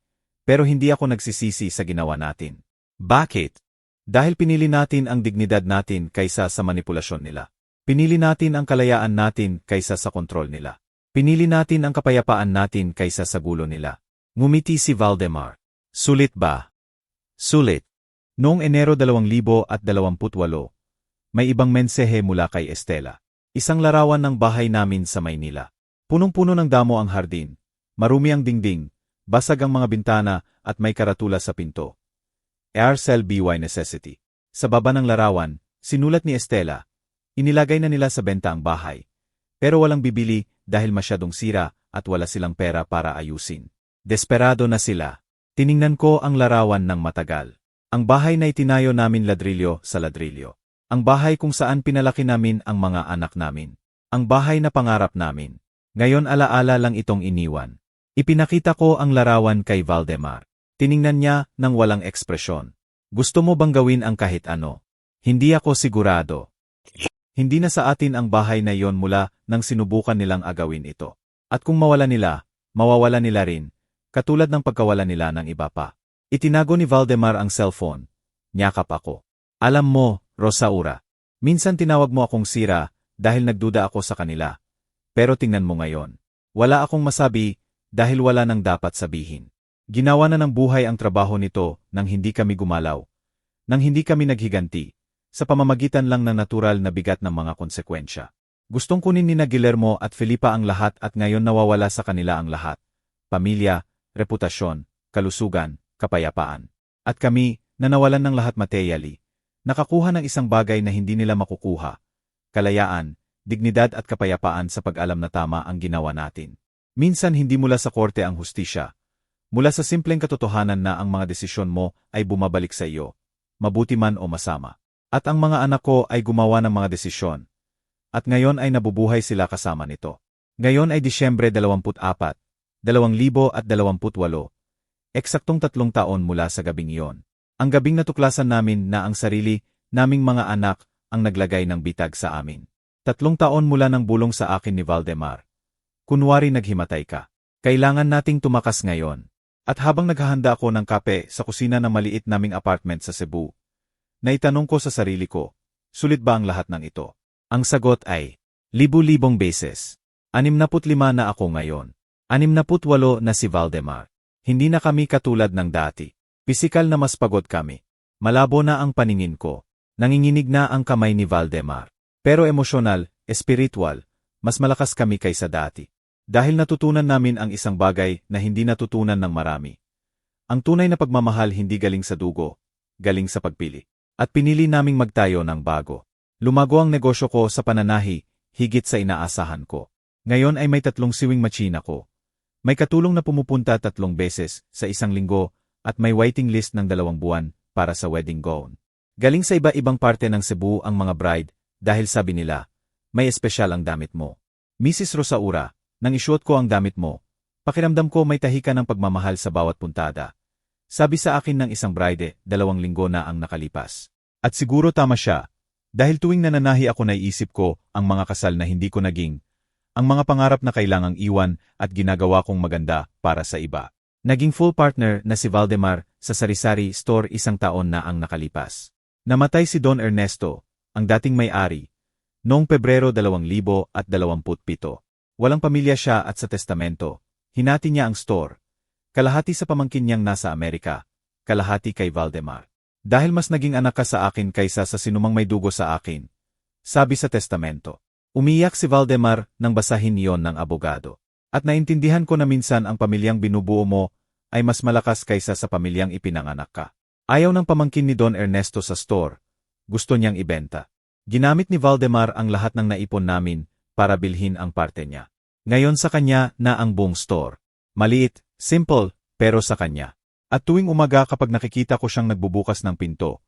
pero hindi ako nagsisisi sa ginawa natin. Bakit? Dahil pinili natin ang dignidad natin kaysa sa manipulasyon nila. Pinili natin ang kalayaan natin kaysa sa kontrol nila. Pinili natin ang kapayapaan natin kaysa sa gulo nila. Ngumiti si Valdemar. Sulit ba? Sulit. Noong Enero 2028, may ibang mensahe mula kay Estela. Isang larawan ng bahay namin sa Maynila. Punong-puno ng damo ang hardin. Marumi ang dingding, basag ang mga bintana at may karatula sa pinto. Aircel BY Necessity. Sa baba ng larawan, sinulat ni Estela, inilagay na nila sa benta ang bahay. Pero walang bibili dahil masyadong sira at wala silang pera para ayusin. Desperado na sila. Tiningnan ko ang larawan ng matagal. Ang bahay na itinayo namin ladrilyo sa ladrilyo. Ang bahay kung saan pinalaki namin ang mga anak namin. Ang bahay na pangarap namin. Ngayon alaala lang itong iniwan. Ipinakita ko ang larawan kay Valdemar. Tiningnan niya nang walang ekspresyon. Gusto mo bang gawin ang kahit ano? Hindi ako sigurado. Hindi na sa atin ang bahay na iyon mula nang sinubukan nilang agawin ito. At kung mawala nila, mawawala nila rin, katulad ng pagkawala nila ng iba pa. Itinago ni Valdemar ang cellphone. Niyakap ako. Alam mo, Rosaura, minsan tinawag mo akong sira dahil nagduda ako sa kanila. Pero tingnan mo ngayon. Wala akong masabi dahil wala nang dapat sabihin. Ginawa na ng buhay ang trabaho nito nang hindi kami gumalaw. Nang hindi kami naghiganti. Sa pamamagitan lang ng natural na bigat ng mga konsekwensya. Gustong kunin ni na Guillermo at Felipa ang lahat at ngayon nawawala sa kanila ang lahat. Pamilya, reputasyon, kalusugan, kapayapaan. At kami, na nawalan ng lahat materially, nakakuha ng isang bagay na hindi nila makukuha. Kalayaan, dignidad at kapayapaan sa pag-alam na tama ang ginawa natin. Minsan hindi mula sa korte ang hustisya. Mula sa simpleng katotohanan na ang mga desisyon mo ay bumabalik sa iyo, mabuti man o masama. At ang mga anak ko ay gumawa ng mga desisyon. At ngayon ay nabubuhay sila kasama nito. Ngayon ay Disyembre 24, 2028, eksaktong 3 taon mula sa gabing iyon. Ang gabing natuklasan namin na ang sarili naming mga anak ang naglagay ng bitag sa amin. 3 taon mula ng bulong sa akin ni Valdemar. Kunwari naghimatay ka. Kailangan nating tumakas ngayon. At habang naghahanda ako ng kape sa kusina ng maliit naming apartment sa Cebu, naitanong ko sa sarili ko, sulit ba ang lahat ng ito? Ang sagot ay, libu-libong beses. 65 na ako ngayon. 68 na si Valdemar. Hindi na kami katulad ng dati. Pisikal na mas pagod kami. Malabo na ang paningin ko. Nanginginig na ang kamay ni Valdemar. Pero emosyonal, espiritual, mas malakas kami kaysa dati. Dahil natutunan namin ang isang bagay na hindi natutunan ng marami. Ang tunay na pagmamahal hindi galing sa dugo, galing sa pagpili. At pinili naming magtayo ng bago. Lumago ang negosyo ko sa pananahi, higit sa inaasahan ko. Ngayon ay may 3 sewing machine ako. May katulong na pumupunta 3 beses sa isang linggo at may waiting list ng 2 buwan para sa wedding gown. Galing sa iba-ibang parte ng Cebu ang mga bride dahil sabi nila, may espesyal ang damit mo. Mrs. Rosaura, nang isuot ko ang damit mo, pakiramdam ko may tahika ng pagmamahal sa bawat puntada. Sabi sa akin ng isang bride, 2 linggo na ang nakalipas. At siguro tama siya, dahil tuwing nananahi ako naiisip ko ang mga kasal na hindi ko naging, ang mga pangarap na kailangang iwan at ginagawa kong maganda para sa iba. Naging full partner na si Valdemar sa sari-sari store 1 taon na ang nakalipas. Namatay si Don Ernesto, ang dating may-ari, noong Pebrero 2027. Walang pamilya siya at sa testamento, hinati niya ang store. Kalahati sa pamangkin niyang nasa Amerika, kalahati kay Valdemar. Dahil mas naging anak ka sa akin kaysa sa sinumang may dugo sa akin. Sabi sa testamento. Umiyak si Valdemar nang basahin iyon ng abogado. At naintindihan ko na minsan ang pamilyang binubuo mo ay mas malakas kaysa sa pamilyang ipinanganak ka. Ayaw ng pamangkin ni Don Ernesto sa store. Gusto niyang ibenta. Ginamit ni Valdemar ang lahat ng naipon namin para bilhin ang parte niya. Ngayon sa kanya na ang buong store. Maliit, simple, pero sa kanya. At tuwing umaga kapag nakikita ko siyang nagbubukas ng pinto,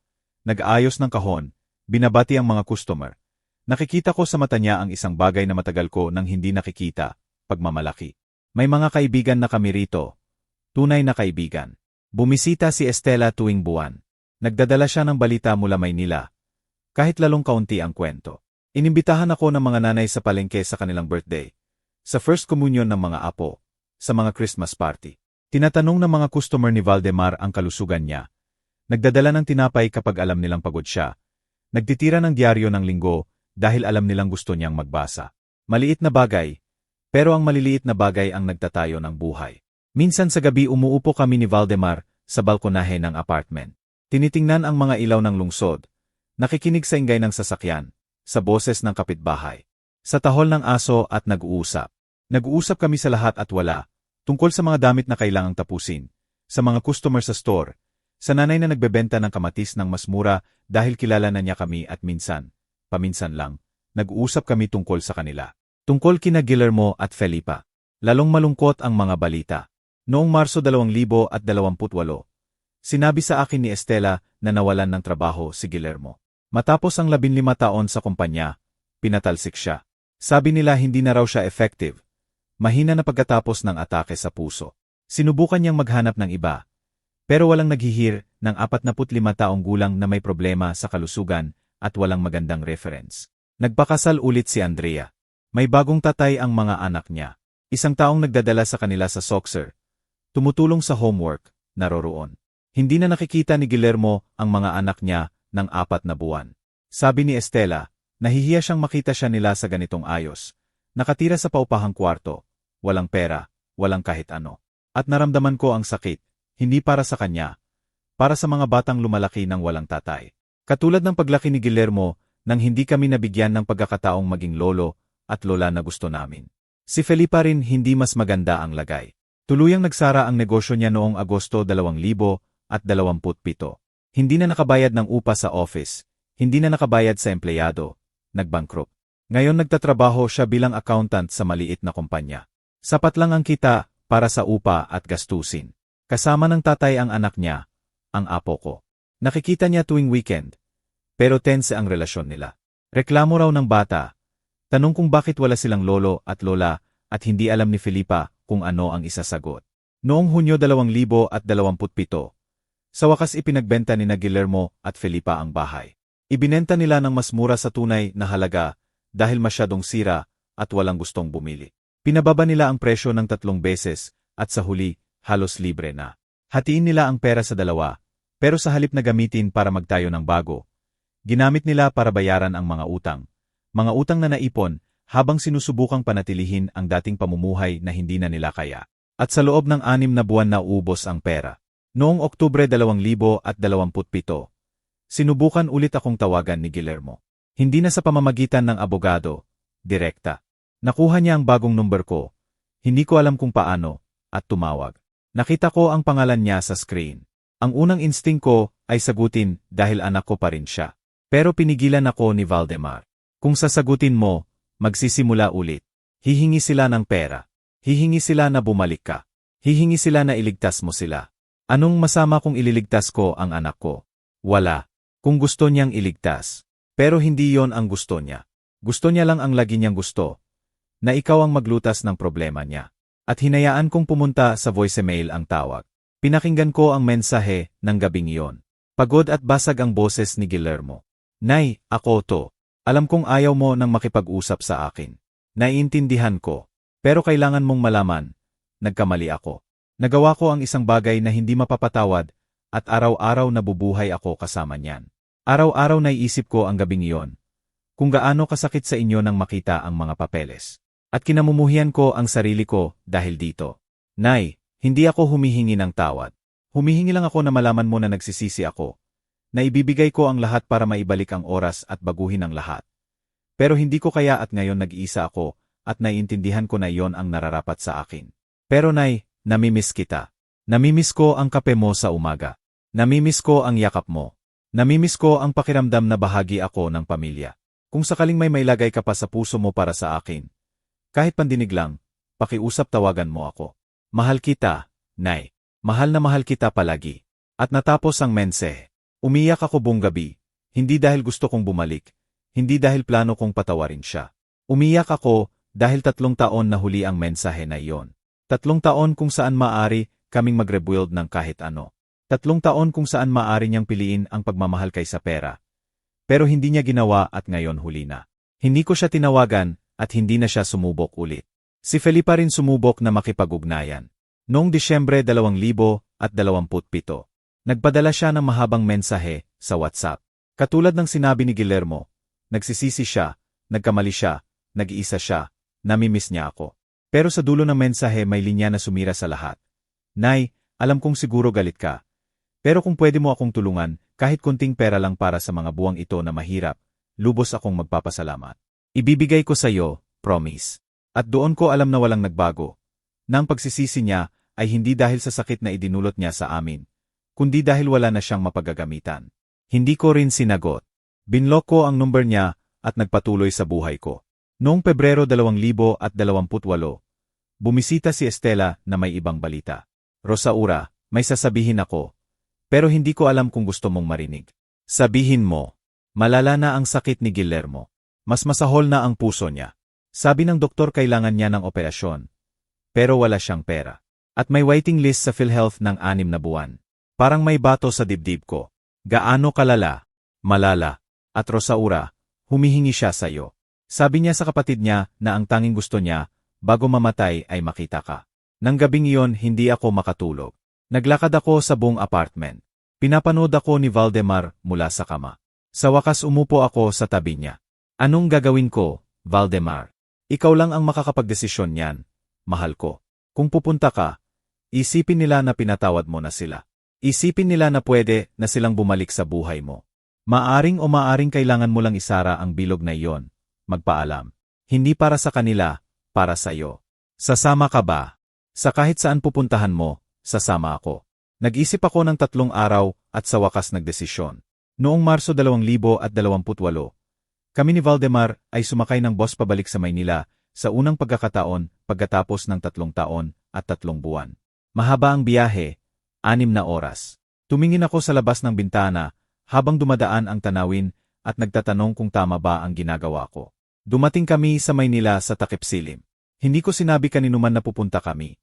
nag-aayos ng kahon, binabati ang mga customer, nakikita ko sa mata niya ang isang bagay na matagal ko nang hindi nakikita, pagmamalaki. May mga kaibigan na kami rito. Tunay na kaibigan. Bumisita si Estela tuwing buwan. Nagdadala siya ng balita mula Maynila. Kahit lalong kaunti ang kwento. Inimbitahan ako ng mga nanay sa palengke sa kanilang birthday, sa first communion ng mga apo, sa mga Christmas party. Tinatanong ng mga customer ni Valdemar ang kalusugan niya. Nagdadala ng tinapay kapag alam nilang pagod siya. Nagtitira ng diaryo ng linggo dahil alam nilang gusto niyang magbasa. Maliit na bagay, pero ang maliliit na bagay ang nagtatayo ng buhay. Minsan sa gabi umuupo kami ni Valdemar sa balkonahe ng apartment. Tinitingnan ang mga ilaw ng lungsod. Nakikinig sa ingay ng sasakyan, sa boses ng kapitbahay, sa tahol ng aso at nag-uusap. Nag-uusap kami sa lahat at wala, tungkol sa mga damit na kailangang tapusin, sa mga customer sa store, sa nanay na nagbebenta ng kamatis ng mas mura dahil kilala na niya kami at minsan, paminsan lang, nag-uusap kami tungkol sa kanila. Tungkol kina Guillermo at Felipa. Lalong malungkot ang mga balita. Noong Marso 2028, sinabi sa akin ni Estela na nawalan ng trabaho si Guillermo. Matapos ang 15 taon sa kumpanya, pinatalsik siya. Sabi nila hindi na raw siya effective. Mahina na pagkatapos ng atake sa puso. Sinubukan niyang maghanap ng iba. Pero walang naghihir ng 45 taong gulang na may problema sa kalusugan at walang magandang reference. Nagpakasal ulit si Andrea. May bagong tatay ang mga anak niya. Isang taong nagdadala sa kanila sa Soxer. Tumutulong sa homework, naroroon. Hindi na nakikita ni Guillermo ang mga anak niya ng 4 na buwan. Sabi ni Estela, nahihiya siyang makita siya nila sa ganitong ayos. Nakatira sa paupahang kwarto, walang pera, walang kahit ano. At naramdaman ko ang sakit, hindi para sa kanya, para sa mga batang lumalaki ng walang tatay. Katulad ng paglaki ni Guillermo nang hindi kami nabigyan ng pagkakataong maging lolo at lola na gusto namin. Si Felipa rin hindi mas maganda ang lagay. Tuluyang nagsara ang negosyo niya noong Agosto 2027. Hindi na nakabayad ng upa sa office, hindi na nakabayad sa empleyado, nagbankrupt. Ngayon nagtatrabaho siya bilang accountant sa maliit na kumpanya. Sapat lang ang kita para sa upa at gastusin. Kasama ng tatay ang anak niya, ang apo ko. Nakikita niya tuwing weekend, pero tense ang relasyon nila. Reklamo raw ng bata. Tanong kung bakit wala silang lolo at lola at hindi alam ni Felipa kung ano ang isasagot. Noong Hunyo 2027, sa wakas ipinagbenta ni na Guillermo at Felipa ang bahay. Ibinenta nila ng mas mura sa tunay na halaga dahil masyadong sira at walang gustong bumili. Pinababa nila ang presyo ng 3 beses at sa huli, halos libre na. Hatiin nila ang pera sa dalawa, pero sa halip na gamitin para magtayo ng bago, ginamit nila para bayaran ang mga utang. Mga utang na naipon habang sinusubukang panatilihin ang dating pamumuhay na hindi na nila kaya. At sa loob ng 6 na buwan na ubos ang pera. Noong Oktubre 2027, sinubukan ulit akong tawagan ni Guillermo. Hindi na sa pamamagitan ng abogado, direkta. Nakuha niya ang bagong number ko. Hindi ko alam kung paano, at tumawag. Nakita ko ang pangalan niya sa screen. Ang unang instinct ko ay sagutin dahil anak ko pa rin siya. Pero pinigilan ako ni Valdemar. Kung sasagutin mo, magsisimula ulit. Hihingi sila ng pera. Hihingi sila na bumalik ka. Hihingi sila na iligtas mo sila. Anong masama kung ililigtas ko ang anak ko? Wala. Kung gusto niyang iligtas. Pero hindi yon ang gusto niya. Gusto niya lang ang lagi niyang gusto. Na ikaw ang maglutas ng problema niya. At hinayaan kong pumunta sa voicemail ang tawag. Pinakinggan ko ang mensahe ng gabing iyon. Pagod at basag ang boses ni Guillermo. Nay, ako to. Alam kong ayaw mo nang makipag-usap sa akin. Naiintindihan ko. Pero kailangan mong malaman, nagkamali ako. Nagawa ko ang isang bagay na hindi mapapatawad at araw-araw nabubuhay ako kasama niyan. Araw-araw naiisip ko ang gabing iyon. Kung gaano kasakit sa inyo nang makita ang mga papeles. At kinamumuhian ko ang sarili ko dahil dito. Nay, hindi ako humihingi ng tawad. Humihingi lang ako na malaman mo na nagsisisi ako. Na ibibigay ko ang lahat para maibalik ang oras at baguhin ang lahat. Pero hindi ko kaya at ngayon nag-iisa ako at naiintindihan ko na iyon ang nararapat sa akin. Pero Nay, namimiss kita. Namimiss ko ang kape mo sa umaga. Namimiss ko ang yakap mo. Namimiss ko ang pakiramdam na bahagi ako ng pamilya. Kung sakaling may mailagay ka pa sa puso mo para sa akin, kahit pandinig lang, pakiusap tawagan mo ako. Mahal kita, Nay. Mahal na mahal kita palagi. At natapos ang mensahe. Umiyak ako buong gabi. Hindi dahil gusto kong bumalik. Hindi dahil plano kong patawarin siya. Umiyak ako dahil 3 taon na huli ang mensahe na iyon. 3 taon kung saan maaari kaming mag-rebuild ng kahit ano. 3 taon kung saan maaari niyang piliin ang pagmamahal kaysa pera. Pero hindi niya ginawa at ngayon huli na. Hindi ko siya tinawagan at hindi na siya sumubok ulit. Si Felipa rin sumubok na makipag-ugnayan. Noong Disyembre 2027. Nagpadala siya ng mahabang mensahe sa WhatsApp. Katulad ng sinabi ni Guillermo, nagsisisi siya, nagkamali siya, nag-iisa siya, namimiss niya ako. Pero sa dulo ng mensahe may linya na sumira sa lahat. Nay, alam kong siguro galit ka. Pero kung pwede mo akong tulungan, kahit kunting pera lang para sa mga buwang ito na mahirap, lubos akong magpapasalamat. Ibibigay ko sa iyo, promise. At doon ko alam na walang nagbago. Nang pagsisisi niya ay hindi dahil sa sakit na idinulot niya sa amin, kundi dahil wala na siyang mapagagamitan. Hindi ko rin sinagot. Binlock ko ang number niya at nagpatuloy sa buhay ko. Noong Pebrero 2028, bumisita si Estela na may ibang balita. Rosaura, may sasabihin ako. Pero hindi ko alam kung gusto mong marinig. Sabihin mo. Malala na ang sakit ni Guillermo. Mas masahol na ang puso niya. Sabi ng doktor kailangan niya ng operasyon. Pero wala siyang pera. At may waiting list sa PhilHealth ng 6 na buwan. Parang may bato sa dibdib ko. Gaano kalala? Malala. At Rosaura, humihingi siya sa iyo. Sabi niya sa kapatid niya na ang tanging gusto niya, bago mamatay ay makita ka. Nang gabing iyon hindi ako makatulog. Naglakad ako sa buong apartment. Pinapanood ako ni Valdemar mula sa kama. Sa wakas umupo ako sa tabi niya. Anong gagawin ko, Valdemar? Ikaw lang ang makakapagdesisyon niyan, mahal ko. Kung pupunta ka, isipin nila na pinatawad mo na sila. Isipin nila na pwede na silang bumalik sa buhay mo. Maaring kailangan mo lang isara ang bilog na iyon. Magpaalam. Hindi para sa kanila, para sa iyo. Sasama ka ba? Sa kahit saan pupuntahan mo, sasama ako. Nag-isip ako ng 3 araw at sa wakas nagdesisyon. Noong Marso 2028, kami ni Valdemar ay sumakay ng bus pabalik sa Maynila sa unang pagkakataon pagkatapos ng 3 taon at 3 buwan. Mahaba ang biyahe. 6 na oras. Tumingin ako sa labas ng bintana habang dumadaan ang tanawin at nagtatanong kung tama ba ang ginagawa ko. Dumating kami sa Maynila sa takip silim. Hindi ko sinabi kanino man na pupunta kami.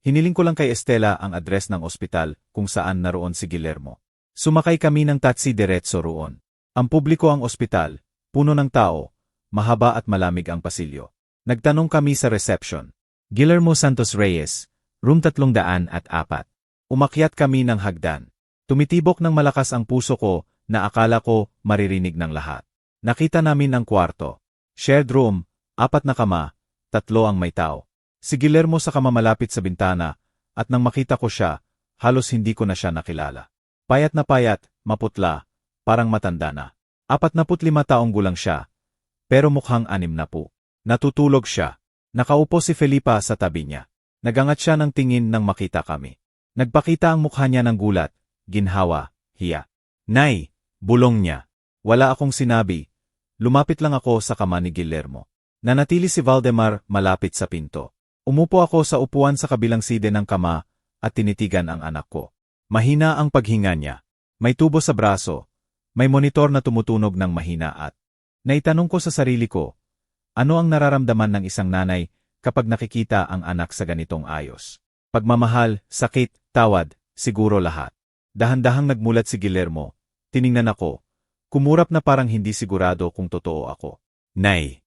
Hiniling ko lang kay Estela ang address ng ospital kung saan naroon si Guillermo. Sumakay kami ng taxi diretso roon. Ang publiko ang ospital, puno ng tao, mahaba at malamig ang pasilyo. Nagtanong kami sa reception. Guillermo Santos Reyes, room 304. Umakyat kami ng hagdan. Tumitibok ng malakas ang puso ko na akala ko maririnig ng lahat. Nakita namin ang kwarto. Shared room, 4 na kama, 3 ang may tao. Si Guillermo sa kama malapit sa bintana at nang makita ko siya, halos hindi ko na siya nakilala. Payat na payat, maputla, parang matanda na. 45 taong gulang siya, pero mukhang 60. Natutulog siya. Nakaupo si Felipa sa tabi niya. Nagangat siya ng tingin nang makita kami. Nagpakita ang mukha niya ng gulat, ginhawa, hiya. Nay, bulong niya. Wala akong sinabi. Lumapit lang ako sa kama ni Guillermo. Nanatili si Valdemar malapit sa pinto. Umupo ako sa upuan sa kabilang side ng kama at tinitigan ang anak ko. Mahina ang paghinga niya. May tubo sa braso. May monitor na tumutunog ng mahina at naitanong ko sa sarili ko, ano ang nararamdaman ng isang nanay kapag nakikita ang anak sa ganitong ayos? Pagmamahal, sakit, tawad, siguro lahat. Dahan-dahang nagmulat si Guillermo. Tiningnan ako. Kumurap na parang hindi sigurado kung totoo ako. Nay.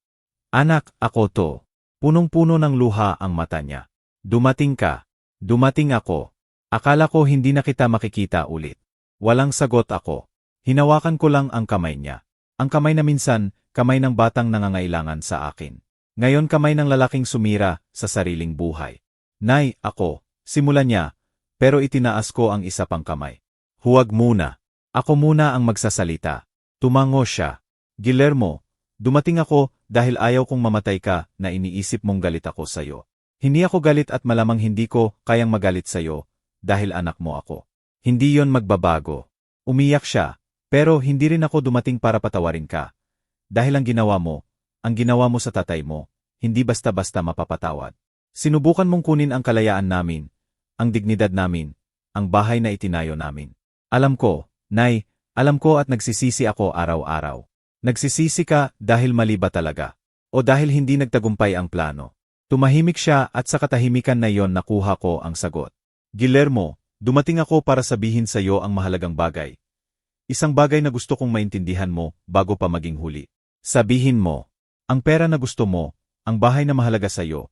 Anak, ako to. Punong-puno ng luha ang mata niya. Dumating ka. Dumating ako. Akala ko hindi na kita makikita ulit. Walang sagot ako. Hinawakan ko lang ang kamay niya. Ang kamay na minsan, kamay ng batang nangangailangan sa akin. Ngayon kamay ng lalaking sumira sa sariling buhay. Nay, ako. Simula niya, pero itinaas ko ang isa pang kamay. Huwag muna. Ako muna ang magsasalita. Tumango siya. Guillermo, dumating ako dahil ayaw kong mamatay ka na iniisip mong galit ako sa'yo. Hindi ako galit at malamang hindi ko kayang magalit sa'yo dahil anak mo ako. Hindi yon magbabago. Umiyak siya, pero hindi rin ako dumating para patawarin ka. Dahil ang ginawa mo sa tatay mo, hindi basta-basta mapapatawad. Sinubukan mong kunin ang kalayaan namin, ang dignidad namin, ang bahay na itinayo namin. Alam ko, Nay, alam ko at nagsisisi ako araw-araw. Nagsisisi ka dahil mali ba talaga? O dahil hindi nagtagumpay ang plano? Tumahimik siya at sa katahimikan na iyon nakuha ko ang sagot. Guillermo, dumating ako para sabihin sa iyo ang mahalagang bagay. Isang bagay na gusto kong maintindihan mo bago pa maging huli. Sabihin mo, ang pera na gusto mo, ang bahay na mahalaga sa iyo,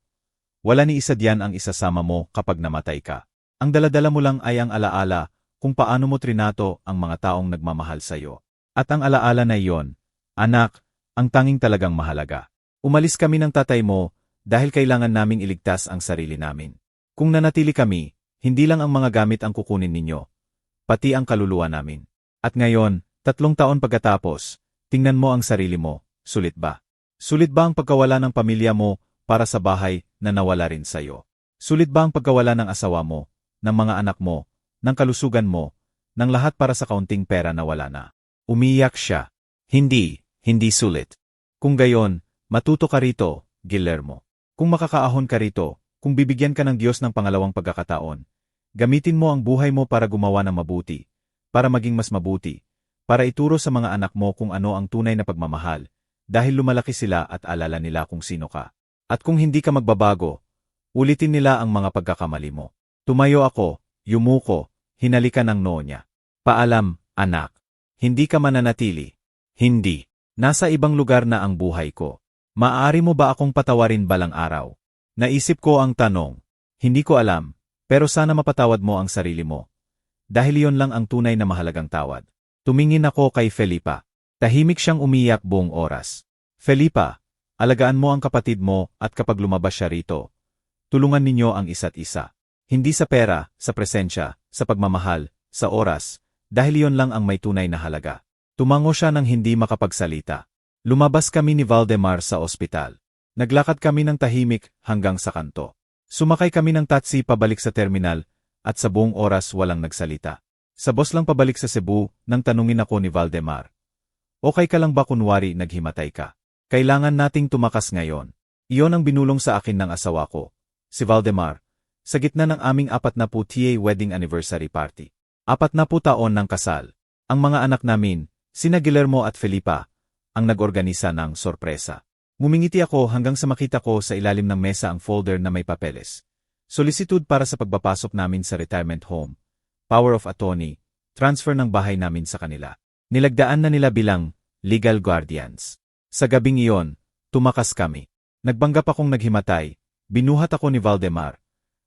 wala ni isa diyan ang isasama mo kapag namatay ka. Ang daladala mo lang ay ang alaala kung paano mo trinato ang mga taong nagmamahal sa iyo. At ang alaala na iyon, anak, ang tanging talagang mahalaga. Umalis kami ng tatay mo dahil kailangan naming iligtas ang sarili namin. Kung nanatili kami, hindi lang ang mga gamit ang kukunin ninyo, pati ang kaluluwa namin. At ngayon, 3 taon pagkatapos, tingnan mo ang sarili mo, sulit ba? Sulit ba ang pagkawala ng pamilya mo para sa bahay na nawala rin sa iyo? Sulit ba ang pagkawala ng asawa mo, ng mga anak mo, ng kalusugan mo, ng lahat para sa kaunting pera na wala na? Umiyak siya. Hindi sulit. Kung gayon, matuto ka rito, Guillermo. Kung makakaahon ka rito, kung bibigyan ka ng Diyos ng pangalawang pagkakataon, gamitin mo ang buhay mo para gumawa ng mabuti, para maging mas mabuti, para ituro sa mga anak mo kung ano ang tunay na pagmamahal, dahil lumalaki sila at alala nila kung sino ka. At kung hindi ka magbabago, ulitin nila ang mga pagkakamali mo. Tumayo ako, yumuko, hinalikan ng noo niya. Paalam, anak. Hindi ka mananatili. Hindi. Nasa ibang lugar na ang buhay ko. Maaari mo ba akong patawarin balang araw? Naisip ko ang tanong. Hindi ko alam, pero sana mapatawad mo ang sarili mo. Dahil iyon lang ang tunay na mahalagang tawad. Tumingin ako kay Felipa. Tahimik siyang umiyak buong oras. Felipa, alagaan mo ang kapatid mo at kapag lumabas siya rito, tulungan ninyo ang isa't isa. Hindi sa pera, sa presensya, sa pagmamahal, sa oras, dahil iyon lang ang may tunay na halaga. Tumango siya nang hindi makapagsalita. Lumabas kami ni Valdemar sa ospital. Naglakad kami ng tahimik hanggang sa kanto. Sumakay kami ng taxi pabalik sa terminal at sa buong oras walang nagsalita. Sa bus lang pabalik sa Cebu nang tanungin ako ni Valdemar. Okay ka lang ba kunwari naghimatay ka? Kailangan nating tumakas ngayon. Iyon ang binulong sa akin ng asawa ko, si Valdemar, sa gitna ng aming 40th wedding anniversary party. 40 taon ng kasal. Ang mga anak namin, sina Guillermo at Felipa, ang nag-organisa ng sorpresa. Ngumingiti ako hanggang sa makita ko sa ilalim ng mesa ang folder na may papeles. Solicitude para sa pagpapasok namin sa retirement home, power of attorney, transfer ng bahay namin sa kanila. Nilagdaan na nila bilang legal guardians. Sa gabing iyon, tumakas kami. Nagbanggap akong naghimatay, binuhat ako ni Valdemar,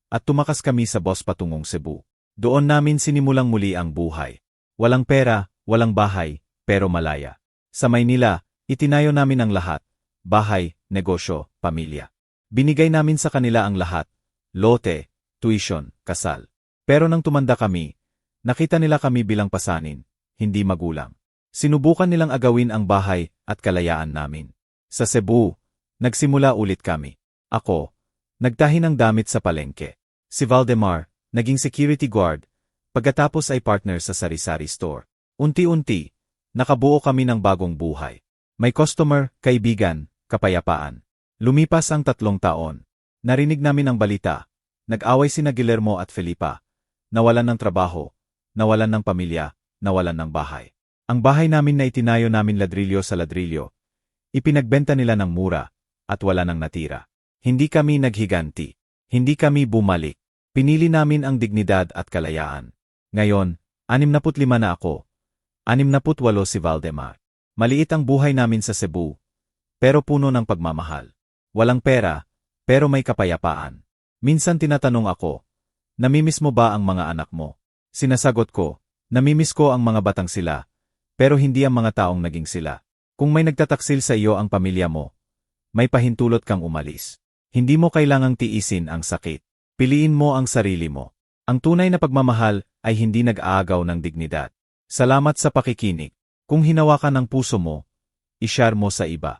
at tumakas kami sa bus patungong Cebu. Doon namin sinimulang muli ang buhay. Walang pera, walang bahay, pero malaya. Sa Maynila, itinayo namin ang lahat, bahay, negosyo, pamilya. Binigay namin sa kanila ang lahat, lote, tuition, kasal. Pero nang tumanda kami, nakita nila kami bilang pasanin, hindi magulang. Sinubukan nilang agawin ang bahay at kalayaan namin. Sa Cebu, nagsimula ulit kami. Ako, nagtahi ng damit sa palengke. Si Valdemar, naging security guard, pagkatapos ay partner sa sari-sari store. Unti-unti, nakabuo kami ng bagong buhay. May customer, kaibigan, kapayapaan. Lumipas ang 3 taon. Narinig namin ang balita. Nag-away sina Guillermo at Felipa. Nawalan ng trabaho, nawalan ng pamilya, nawalan ng bahay. Ang bahay namin na itinayo namin ladrilyo sa ladrilyo, ipinagbenta nila ng mura, at wala nang natira. Hindi kami naghiganti. Hindi kami bumalik. Pinili namin ang dignidad at kalayaan. Ngayon, 65 na ako. 68 si Valdemar. Maliit ang buhay namin sa Cebu, pero puno ng pagmamahal. Walang pera, pero may kapayapaan. Minsan tinatanong ako, namimiss mo ba ang mga anak mo? Sinasagot ko, namimiss ko ang mga batang sila, pero hindi ang mga taong naging sila. Kung may nagtataksil sa iyo ang pamilya mo, may pahintulot kang umalis. Hindi mo kailangang tiisin ang sakit. Piliin mo ang sarili mo. Ang tunay na pagmamahal ay hindi nag-aagaw ng dignidad. Salamat sa pakikinig. Kung hinawakan ng puso mo, i-share mo sa iba.